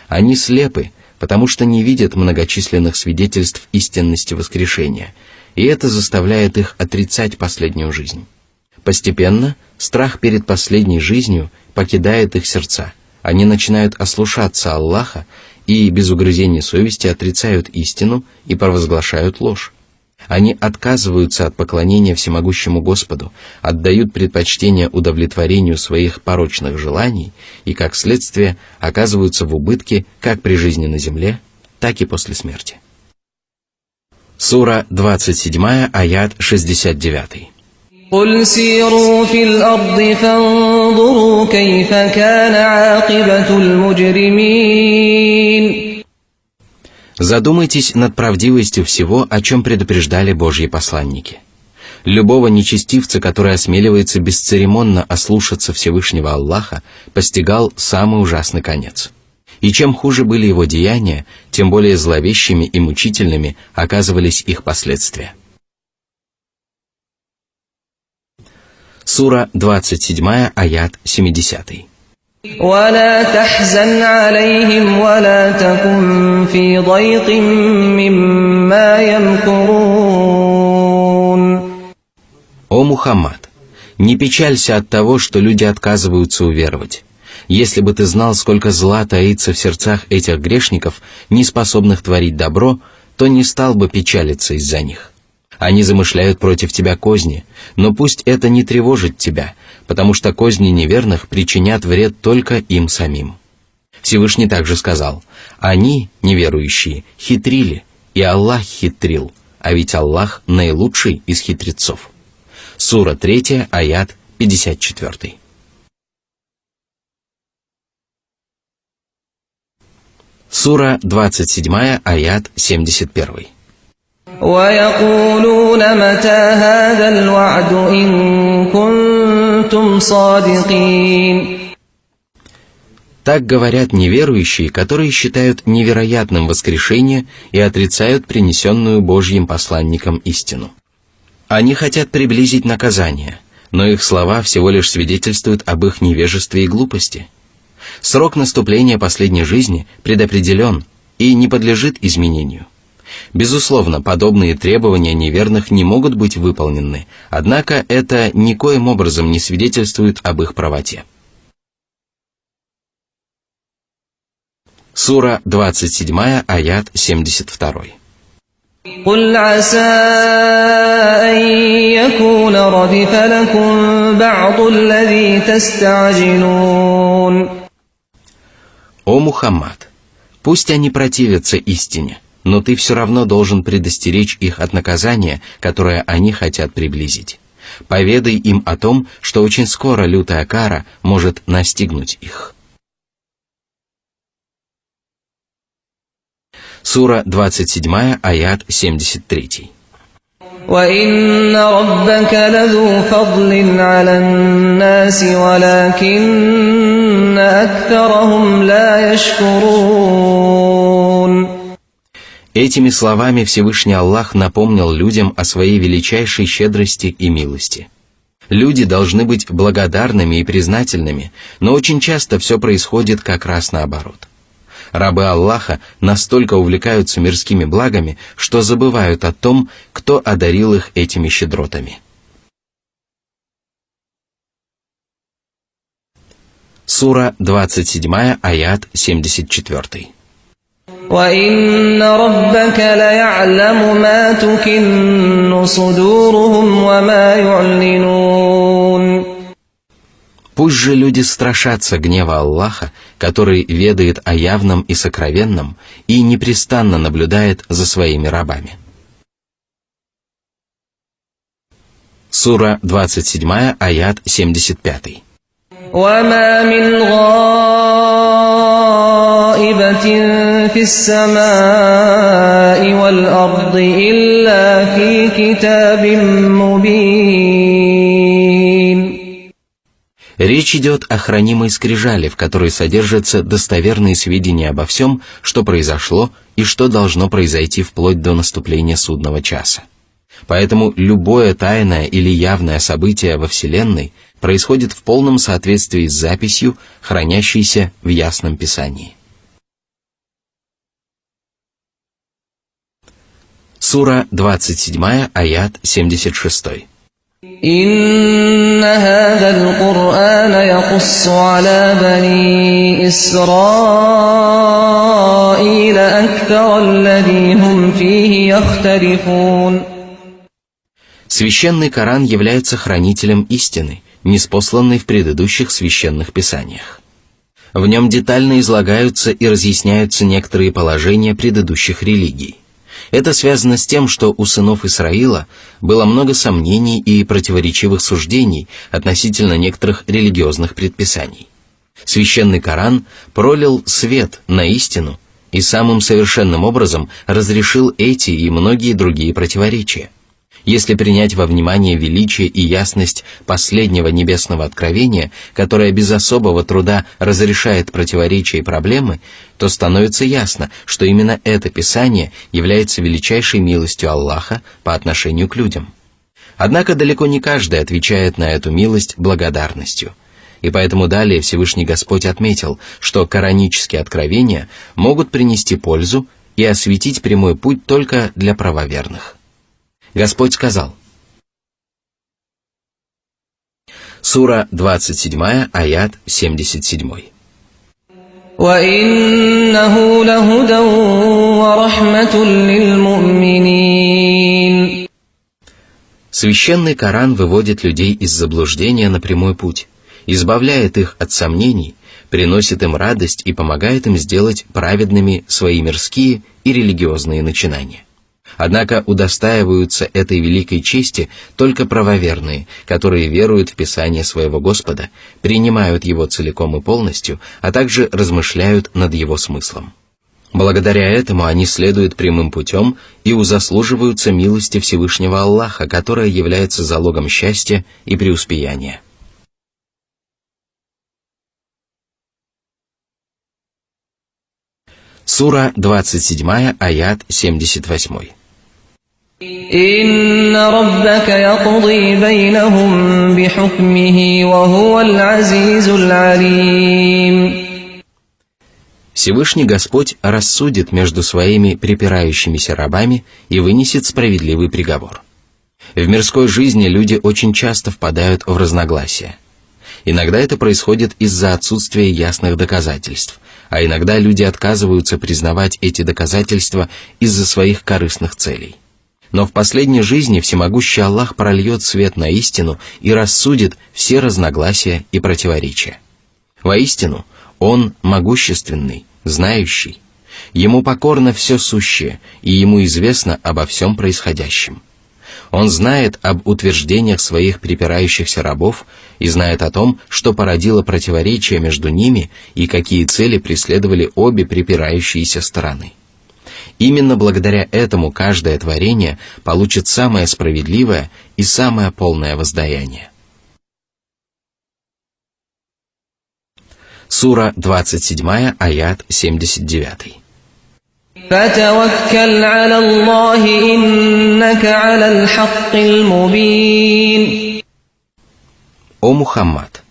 Они слепы, потому что не видят многочисленных свидетельств истинности воскрешения, и это заставляет их отрицать последнюю жизнь. Постепенно страх перед последней жизнью покидает их сердца. Они начинают ослушаться Аллаха и без угрызений совести отрицают истину и провозглашают ложь. Они отказываются от поклонения всемогущему Господу, отдают предпочтение удовлетворению своих порочных желаний и, как следствие, оказываются в убытке как при жизни на земле, так и после смерти. Сура 27, аят 69. قل سيروا في الأرض فانظروا كيف كان عاقبة المجرمين. Задумайтесь над правдивостью всего, о чем предупреждали Божьи посланники. Любого нечестивца, который осмеливается бесцеремонно ослушаться Всевышнего Аллаха, постигал самый ужасный конец. И чем хуже были его деяния, тем более зловещими и мучительными оказывались их последствия. Сура 27, аят 70. ولا تحزن عليهم ولا تكن في ضيق مما يمكرون. О Мухаммад, не печалься от того, что люди отказываются уверовать. Если бы ты знал, сколько зла таится в сердцах этих грешников, не способных творить добро, то не стал бы печалиться из-за них. Они замышляют против тебя козни, но пусть это не тревожит тебя, потому что козни неверных причинят вред только им самим. Всевышний также сказал: они, неверующие, хитрили, и Аллах хитрил, а ведь Аллах наилучший из хитрецов. Сура 3, аят 54. Сура 27, аят 71. ويقولون متى هذا الوعد إن كنتم صادقين. Так говорят неверующие, которые считают невероятным воскрешение и отрицают принесенную Божьим посланником истину. Они хотят приблизить наказание, но их слова всего лишь свидетельствуют об их невежестве и глупости. Срок наступления последней жизни предопределен и не подлежит изменению. Безусловно, подобные требования неверных не могут быть выполнены, однако это никоим образом не свидетельствует об их правоте. Сура 27, аят 72. قل عسى أن يكون ردف لكم بعض الذي تستعجلون. О Мухаммад, пусть они противятся истине, но ты все равно должен предостеречь их от наказания, которое они хотят приблизить. Поведай им о том, что очень скоро лютая кара может настигнуть их. Сура 27, аят 73. وَإِنَّ رَبَّكَ لَذُو فَضْلٍ عَلَى النَّاسِ وَلَكِنَّ أَكْثَرَهُمْ لَا يَشْكُرُونَ. Этими словами Всевышний Аллах напомнил людям о своей величайшей щедрости и милости. Люди должны быть благодарными и признательными, но очень часто все происходит как раз наоборот. Рабы Аллаха настолько увлекаются мирскими благами, что забывают о том, кто одарил их этими щедротами. Сура 27, аят 74. وَإِنَّ رَبَّكَ لَيَعْلَمُ مَا تُكِنُّ صُدُورُهُمْ وَمَا يُعْلِنُونَ. Пусть же люди страшатся гнева Аллаха, который ведает о явном и сокровенном и непрестанно наблюдает за своими рабами. Сура 27, аят 75. وَمَا مِنْ غَائِبَةٍ فِي السَّمَاءِ وَالْأَرْضِ إِلَّا فِي كِتَابٍ مُبِينٍ. Речь идет о хранимой скрижали, в которой содержатся достоверные сведения обо всем, что произошло и что должно произойти вплоть до наступления судного часа. Поэтому любое тайное или явное событие во Вселенной происходит в полном соответствии с записью, хранящейся в Ясном Писании. Сура 27, аят 76. إِنَّ هَذَا الْقُرْآنَ يَقُصُّ عَلَى بَنِي إِسْرَائِيلَ أَكْثَرَ الَّذِي هُمْ فِيهِ يَخْتَلِفُونَ. Священный Коран является хранителем истины, ниспосланной в предыдущих священных писаниях. В нем детально излагаются и разъясняются некоторые положения предыдущих религий. Это связано с тем, что у сынов Исраила было много сомнений и противоречивых суждений относительно некоторых религиозных предписаний. Священный Коран пролил свет на истину и самым совершенным образом разрешил эти и многие другие противоречия. Если принять во внимание величие и ясность последнего небесного откровения, которое без особого труда разрешает противоречия и проблемы, то становится ясно, что именно это Писание является величайшей милостью Аллаха по отношению к людям. Однако далеко не каждый отвечает на эту милость благодарностью. И поэтому далее Всевышний Господь отметил, что коранические откровения могут принести пользу и осветить прямой путь только для правоверных. Господь сказал. Сура 27, аят 77. وَإِنَّهُ لَهُدًى وَرَحْمَةٌ لِّلْمُؤْمِنِينَ. Священный Коран выводит людей из заблуждения на прямой путь, избавляет их от сомнений, приносит им радость и помогает им сделать праведными свои мирские и религиозные начинания. Однако удостаиваются этой великой чести только правоверные, которые веруют в Писание своего Господа, принимают его целиком и полностью, а также размышляют над его смыслом. Благодаря этому они следуют прямым путем и узаслуживаются милости Всевышнего Аллаха, которая является залогом счастья и преуспеяния. Сура 27, аят 78. إِنَّ رَبَّكَ يَقْضِي بَيْنَهُم بِحُكْمِهِ وَهُوَ الْعَزِيزُ الْعَلِيمُ. Всевышний Господь рассудит между своими припирающимися рабами и вынесет справедливый приговор. В мирской жизни люди очень часто впадают в разногласия. Иногда это происходит из-за отсутствия ясных доказательств, а иногда люди отказываются признавать эти доказательства из-за своих корыстных целей. Но в последней жизни всемогущий Аллах прольет свет на истину и рассудит все разногласия и противоречия. Воистину, Он могущественный, знающий. Ему покорно все сущее, и Ему известно обо всем происходящем. Он знает об утверждениях своих припирающихся рабов и знает о том, что породило противоречие между ними и какие цели преследовали обе припирающиеся стороны. Именно благодаря этому каждое творение получит самое справедливое и самое полное воздаяние. Сура 27, аят 79. فَتَوَكَّلْ عَلَى اللَّهِ إِنَّكَ عَلَى الْحَقِّ الْمُبِينِ. О Мухаммад,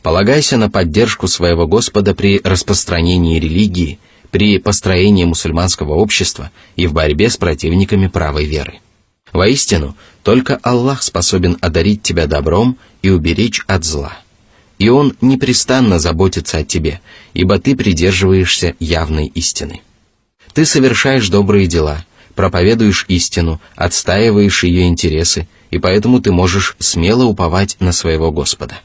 полагайся на поддержку своего Господа при распространении религии, при построении мусульманского общества и в борьбе с противниками правой веры. Воистину, только Аллах способен одарить тебя добром и уберечь от зла. и Он непрестанно заботится о тебе, ибо ты придерживаешься явной истины. Ты совершаешь добрые дела, проповедуешь истину, отстаиваешь ее интересы, и поэтому ты можешь смело уповать на своего Господа.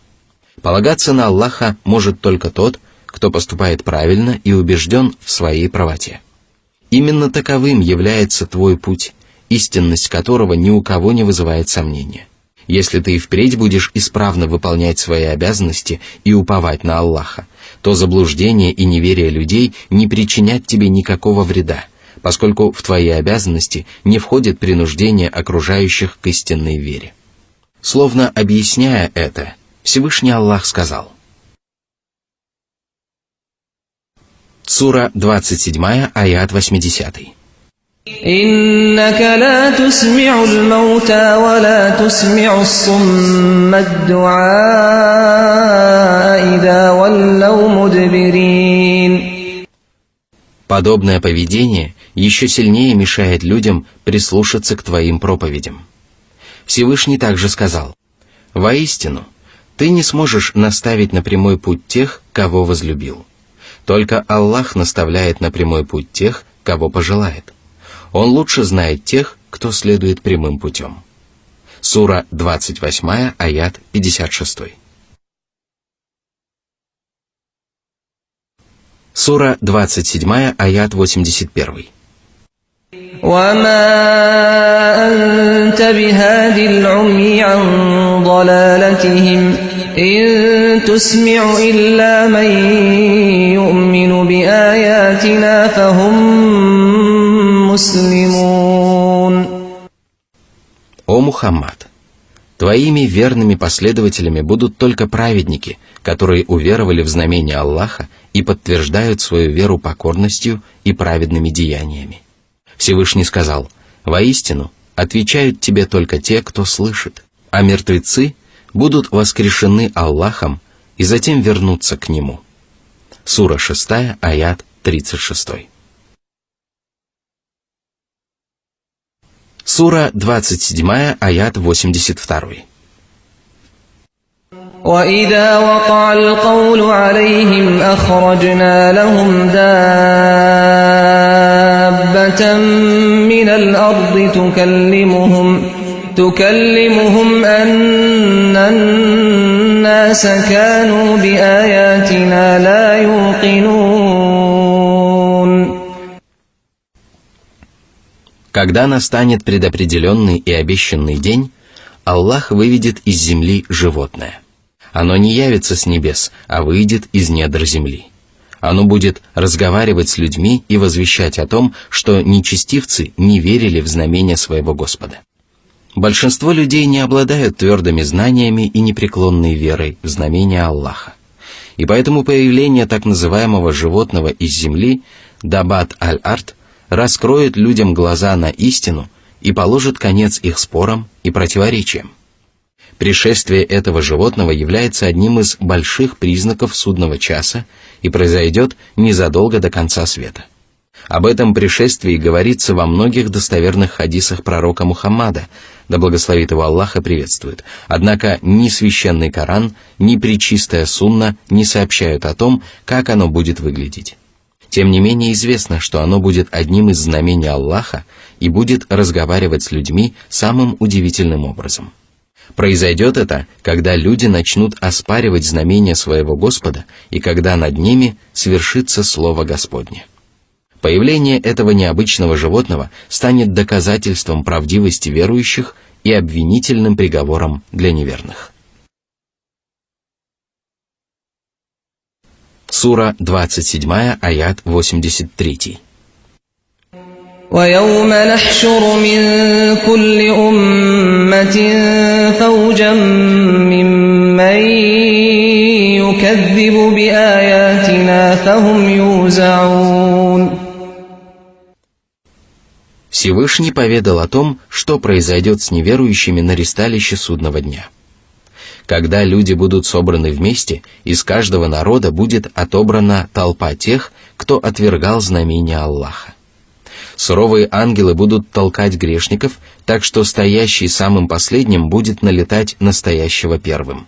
Полагаться на Аллаха может только тот, кто поступает правильно и убежден в своей правоте. Именно таковым является твой путь, истинность которого ни у кого не вызывает сомнения. Если ты и впредь будешь исправно выполнять свои обязанности и уповать на Аллаха, то заблуждение и неверие людей не причинят тебе никакого вреда, поскольку в твои обязанности не входит принуждение окружающих к истинной вере. Словно объясняя это, Всевышний Аллах сказал. Сура 27, аят 80. إنك لا تسمع الموتى ولا تسمع الصم الدعاء إذا ولوا مدبرين. Подобное поведение еще сильнее мешает людям прислушаться к твоим проповедям. Всевышний также сказал: «Воистину, ты не сможешь наставить на прямой путь тех, кого возлюбил. Только Аллах наставляет на прямой путь тех, кого пожелает. Он лучше знает тех, кто следует прямым путем». Сура 28, аят 56. Сура 27, аят 81. وما أنت بهاد العمي عن ضلالتهم إن تسمع إلا من يؤمن بآياتنا فهم مسلمون. О Мухаммад! Твоими верными последователями будут только праведники, которые уверовали в знамение Аллаха и подтверждают свою веру покорностью и праведными деяниями. Всевышний сказал: «Воистину, отвечают тебе только те, кто слышит, а мертвецы будут воскрешены Аллахом и затем вернутся к Нему». Сура 6, аят 36. Сура 27, аят 82. وإذا وقع القول عليهم أخرجنا لهم دابة من الأرض تكلمهم أن الناس كانوا بآياتنا لا يوقنون. Когда настанет предопределенный и обещанный день, Аллах выведет из земли животное. Оно не явится с небес, а выйдет из недр земли. Оно будет разговаривать с людьми и возвещать о том, что нечестивцы не верили в знамения своего Господа. Большинство людей не обладают твердыми знаниями и непреклонной верой в знамения Аллаха. И поэтому появление так называемого животного из земли, Дабат аль-Ард, раскроет людям глаза на истину и положит конец их спорам и противоречиям. Пришествие этого животного является одним из больших признаков судного часа и произойдет незадолго до конца света. Об этом пришествии говорится во многих достоверных хадисах пророка Мухаммада, да благословит его Аллах и приветствует. Однако ни священный Коран, ни пречистая Сунна не сообщают о том, как оно будет выглядеть. Тем не менее известно, что оно будет одним из знамений Аллаха и будет разговаривать с людьми самым удивительным образом. Произойдет это, когда люди начнут оспаривать знамения своего Господа и когда над ними свершится Слово Господне. Появление этого необычного животного станет доказательством правдивости верующих и обвинительным приговором для неверных. Сура 27, аят 83. ويوم نحشر من كل أمة فوجا ممن يكذب بآياتنا فهم يوزعون. Всевышний поведал о том, что произойдет с неверующими на ристалище судного дня. Когда люди будут собраны вместе, из каждого народа будет отобрана толпа тех, кто отвергал знамения Аллаха. Суровые ангелы будут толкать грешников, так что стоящий самым последним будет налетать на стоящего первым.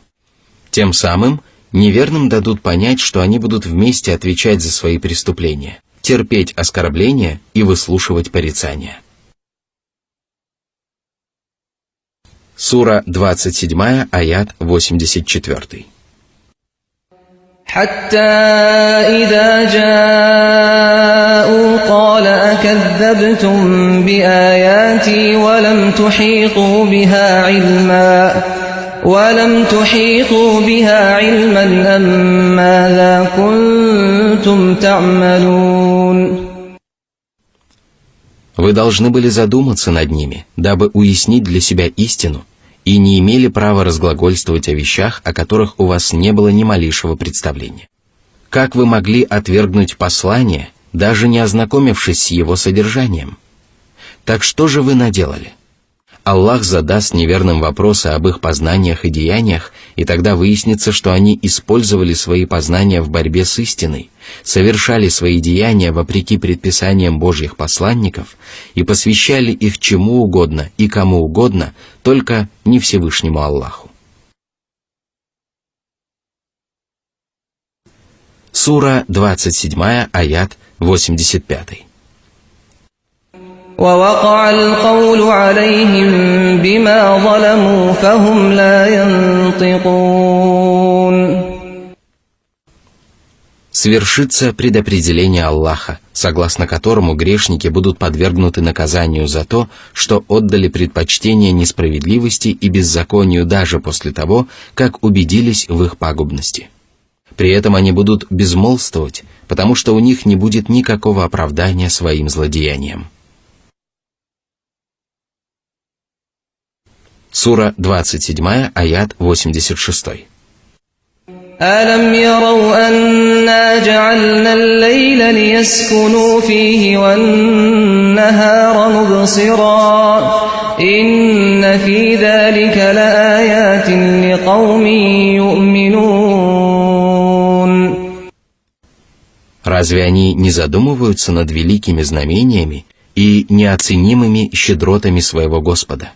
Тем самым Неверным дадут понять, что они будут вместе отвечать за свои преступления, терпеть оскорбления и выслушивать порицания. Сура 27, аят 84. حتى إذا جاءوا قال أكذبتم بآياتي ولم تحيطوا بها علما أم ماذا كنتم تعملون. Вы должны были задуматься над ними, дабы уяснить для себя истину, и не имели права разглагольствовать о вещах, о которых у вас не было ни малейшего представления. Как вы могли отвергнуть послание, даже не ознакомившись с его содержанием? Так что же вы наделали? Аллах задаст неверным вопросы об их познаниях и деяниях, и тогда выяснится, что они использовали свои познания в борьбе с истиной, совершали свои деяния вопреки предписаниям Божьих посланников и посвящали их чему угодно и кому угодно, только не Всевышнему Аллаху. Сура 27, аят 85. ووقع القول عليهم بما ظلموا فهم لا ينطقون. Свершится предопределение Аллаха, согласно которому грешники будут подвергнуты наказанию за то, что отдали предпочтение несправедливости и беззаконию даже после того, как убедились в их пагубности. При этом они будут безмолвствовать, потому что у них не будет никакого оправдания своим злодеяниям. Сура 27, аят 86. أَلَمْ يَرَوْا أَنَّا جَعَلْنَا اللَّيْلَ لِيَسْكُنُوا فِيهِ وَالنَّهَارَ مُبْصِرًا إِنَّ فِي ذَلِكَ لَآيَاتٍ لِقَوْمٍ يُؤْمِنُونَ. Разве они не задумываются над великими знамениями и неоценимыми щедротами своего Господа?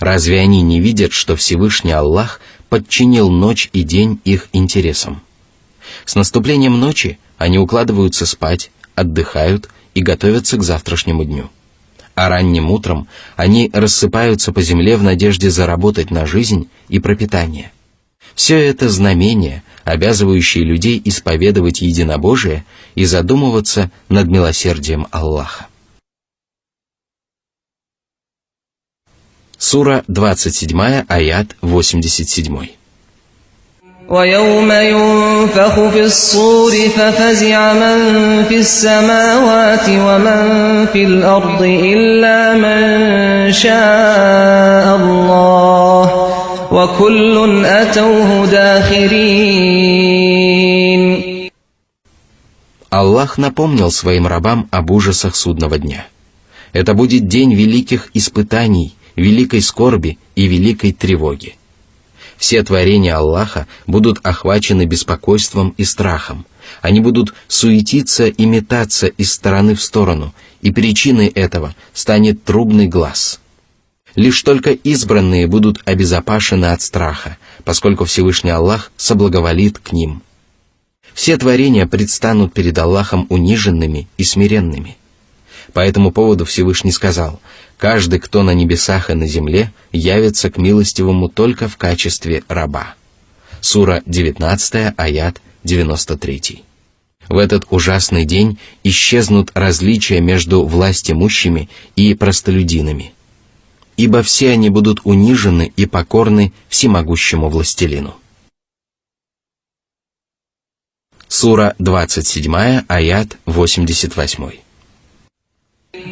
Разве они не видят, что Всевышний Аллах подчинил ночь и день их интересам? С наступлением ночи они укладываются спать, отдыхают и готовятся к завтрашнему дню. А ранним утром они рассыпаются по земле в надежде заработать на жизнь и пропитание. Все это знамения, обязывающие людей исповедовать единобожие и задумываться над милосердием Аллаха. Сура 27, аят 87. وَيَوْمَ يُنفَخُ فِي الصُّورِ فَفَزِعَ مَن فِي السَّمَاوَاتِ وَمَن فِي الْأَرْضِ إِلَّا مَن شَاءَ اللَّهُ وَكُلٌّ أَتَوْهُ دَاخِرِينَ. Аллах напомнил своим рабам об ужасах судного дня. Это будет день великих испытаний, великой скорби и великой тревоги. Все творения Аллаха будут охвачены беспокойством и страхом. Они будут суетиться и метаться из стороны в сторону, и причиной этого станет трубный глас. Лишь только избранные будут обезопасены от страха, поскольку Всевышний Аллах соблаговолит к ним. Все творения предстанут перед Аллахом униженными и смиренными. По этому поводу Всевышний сказал: «Каждый, кто на небесах и на земле, явится к милостивому только в качестве раба». Сура 19, аят 93. В этот ужасный день исчезнут различия между властимущими и простолюдинами, ибо все они будут унижены и покорны всемогущему властелину. Сура 27, аят 88.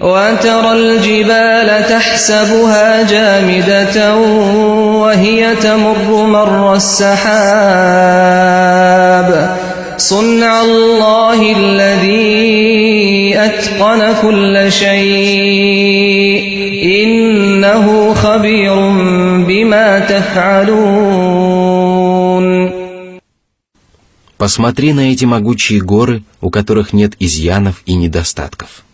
وَتَرَى الْجِبَالَ تَحْسَبُهَا جَامِدَةً وَهِيَ تَمُرُّ مَرَّ السَّحَابِ صُنْعَ اللَّهِ الَّذِي أَتْقَنَ كُلَّ شَيْءٍ إِنَّهُ خَبِيرٌ بِمَا تَفْعَلُونَ. Посмотри на эти могучие горы, у которых нет изъянов и недостатков.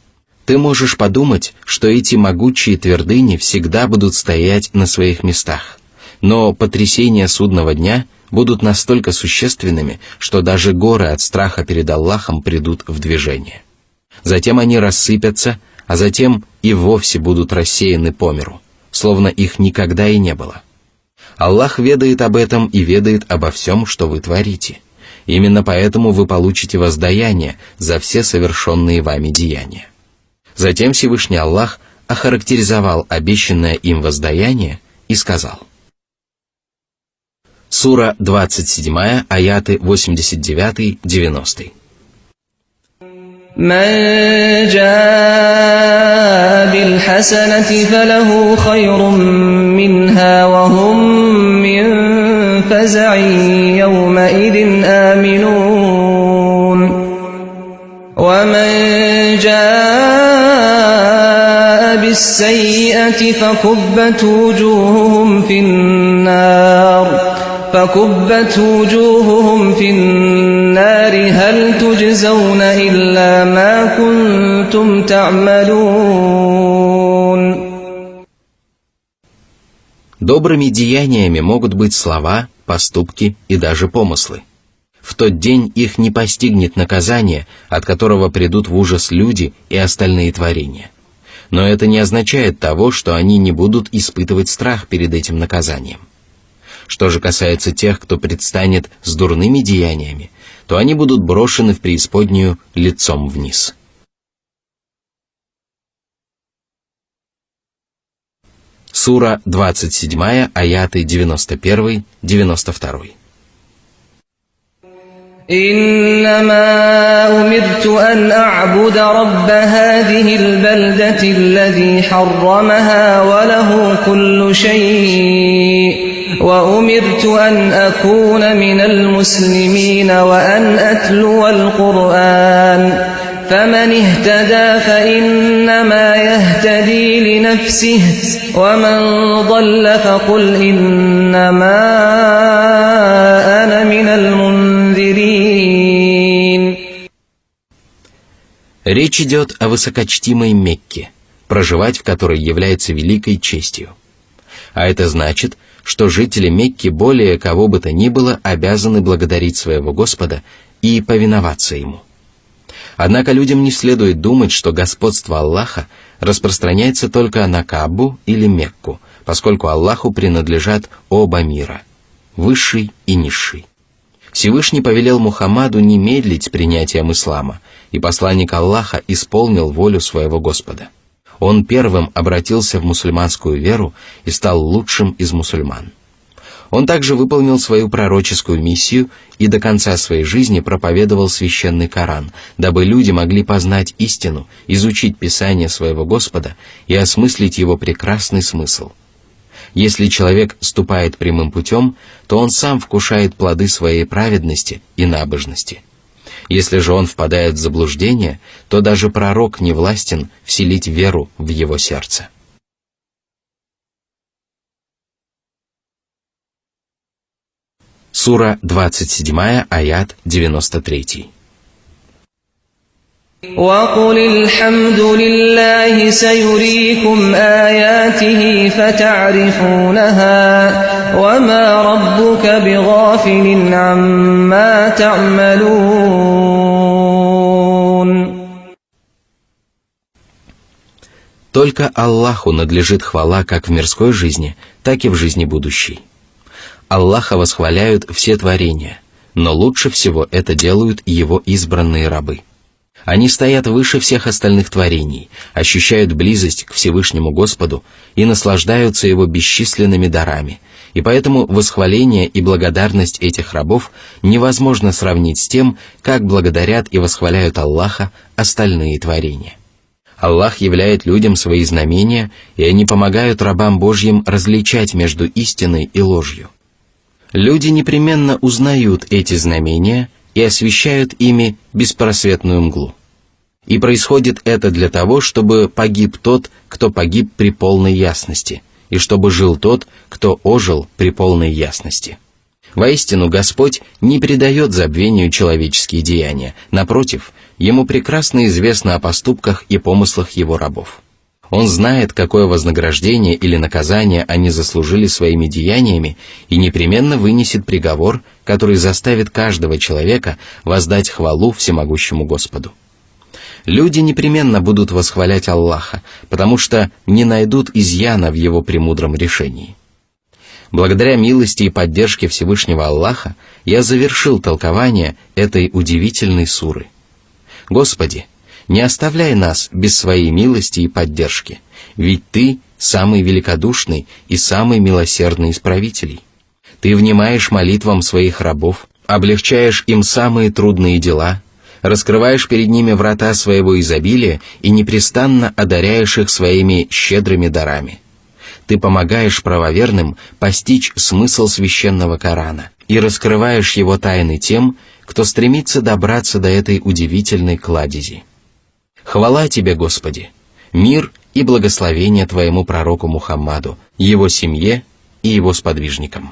Ты можешь подумать, что эти могучие твердыни всегда будут стоять на своих местах, но потрясения судного дня будут настолько существенными, что даже горы от страха перед Аллахом придут в движение. Затем они рассыпятся, а затем и вовсе будут рассеяны по миру, словно их никогда и не было. Аллах ведает об этом и ведает обо всем, что вы творите. Именно поэтому вы получите воздаяние за все совершенные вами деяния. Затем Всевышний Аллах охарактеризовал обещанное им воздаяние и сказал. Сура 27, аяты 89-90. من جاء بالحسنة فله خير منها وهم من فزع يومئذ آمنون ومن جاء بالسيئة فكبت وجوههم في النار هل تجزون إلا ما كنتم تعملون. Добрыми деяниями могут быть слова, поступки и даже помыслы. В тот день их не постигнет наказание, от которого придут в ужас люди и остальные творения. Но это не означает того, что они не будут испытывать страх перед этим наказанием. Что же касается тех, кто предстанет с дурными деяниями, то они будут брошены в преисподнюю лицом вниз. Сура 27, аяты 91-92. إنما أمرت أن أعبد رب هذه البلدة الذي حرمها وله كل شيء وأمرت أن أكون من المسلمين وأن أتلو القرآن فمن اهتدى فإنما يهتدي لنفسه ومن ضل فقل إنما أنا من المنذرين. Речь идет о высокочтимой Мекке, проживать в которой является великой честью. А это значит, что жители Мекки более кого бы то ни было обязаны благодарить своего Господа и повиноваться Ему. Однако людям не следует думать, что господство Аллаха распространяется только на Каабу или Мекку, поскольку Аллаху принадлежат оба мира, высший и низший. Всевышний повелел Мухаммаду не медлить с принятием ислама, и посланник Аллаха исполнил волю своего Господа. Он первым обратился в мусульманскую веру и стал лучшим из мусульман. Он также выполнил свою пророческую миссию и до конца своей жизни проповедовал священный Коран, дабы люди могли познать истину, изучить Писание своего Господа и осмыслить его прекрасный смысл. Если человек ступает прямым путем, то он сам вкушает плоды своей праведности и набожности. Если же он впадает в заблуждение, то даже пророк не властен вселить веру в его сердце. Сура 27, аят 93. وَقُلِ الْحَمْدُ لِلَّهِ سَيُرِيكُمْ آيَاتِهِ فَتَعْرِفُونَهَا وَمَا رَبُّكَ بِغَافِلٍ عَمَّا تَعْمَلُونَ. Только Аллаху надлежит хвала как в мирской жизни, так и в жизни будущей. Аллаха восхваляют все творения, но лучше всего это делают Его избранные рабы. Они стоят выше всех остальных творений, ощущают близость к Всевышнему Господу и наслаждаются Его бесчисленными дарами, и поэтому восхваление и благодарность этих рабов невозможно сравнить с тем, как благодарят и восхваляют Аллаха остальные творения. Аллах являет людям свои знамения, и они помогают рабам Божьим различать между истиной и ложью. Люди непременно узнают эти знамения и освещают ими беспросветную мглу. И происходит это для того, чтобы погиб тот, кто погиб при полной ясности, и чтобы жил тот, кто ожил при полной ясности. Воистину, Господь не предает забвению человеческие деяния, напротив, Ему прекрасно известно о поступках и помыслах Его рабов. Он знает, какое вознаграждение или наказание они заслужили своими деяниями, и непременно вынесет приговор, который заставит каждого человека воздать хвалу всемогущему Господу. Люди непременно будут восхвалять Аллаха, потому что не найдут изъяна в Его премудром решении. Благодаря милости и поддержке Всевышнего Аллаха я завершил толкование этой удивительной суры. Господи, не оставляй нас без своей милости и поддержки, ведь Ты самый великодушный и самый милосердный из правителей. Ты внимаешь молитвам своих рабов, облегчаешь им самые трудные дела, раскрываешь перед ними врата своего изобилия и непрестанно одаряешь их своими щедрыми дарами. Ты помогаешь правоверным постичь смысл священного Корана и раскрываешь его тайны тем, кто стремится добраться до этой удивительной кладези. Хвала Тебе, Господи! Мир и благословение Твоему пророку Мухаммаду, его семье и его сподвижникам.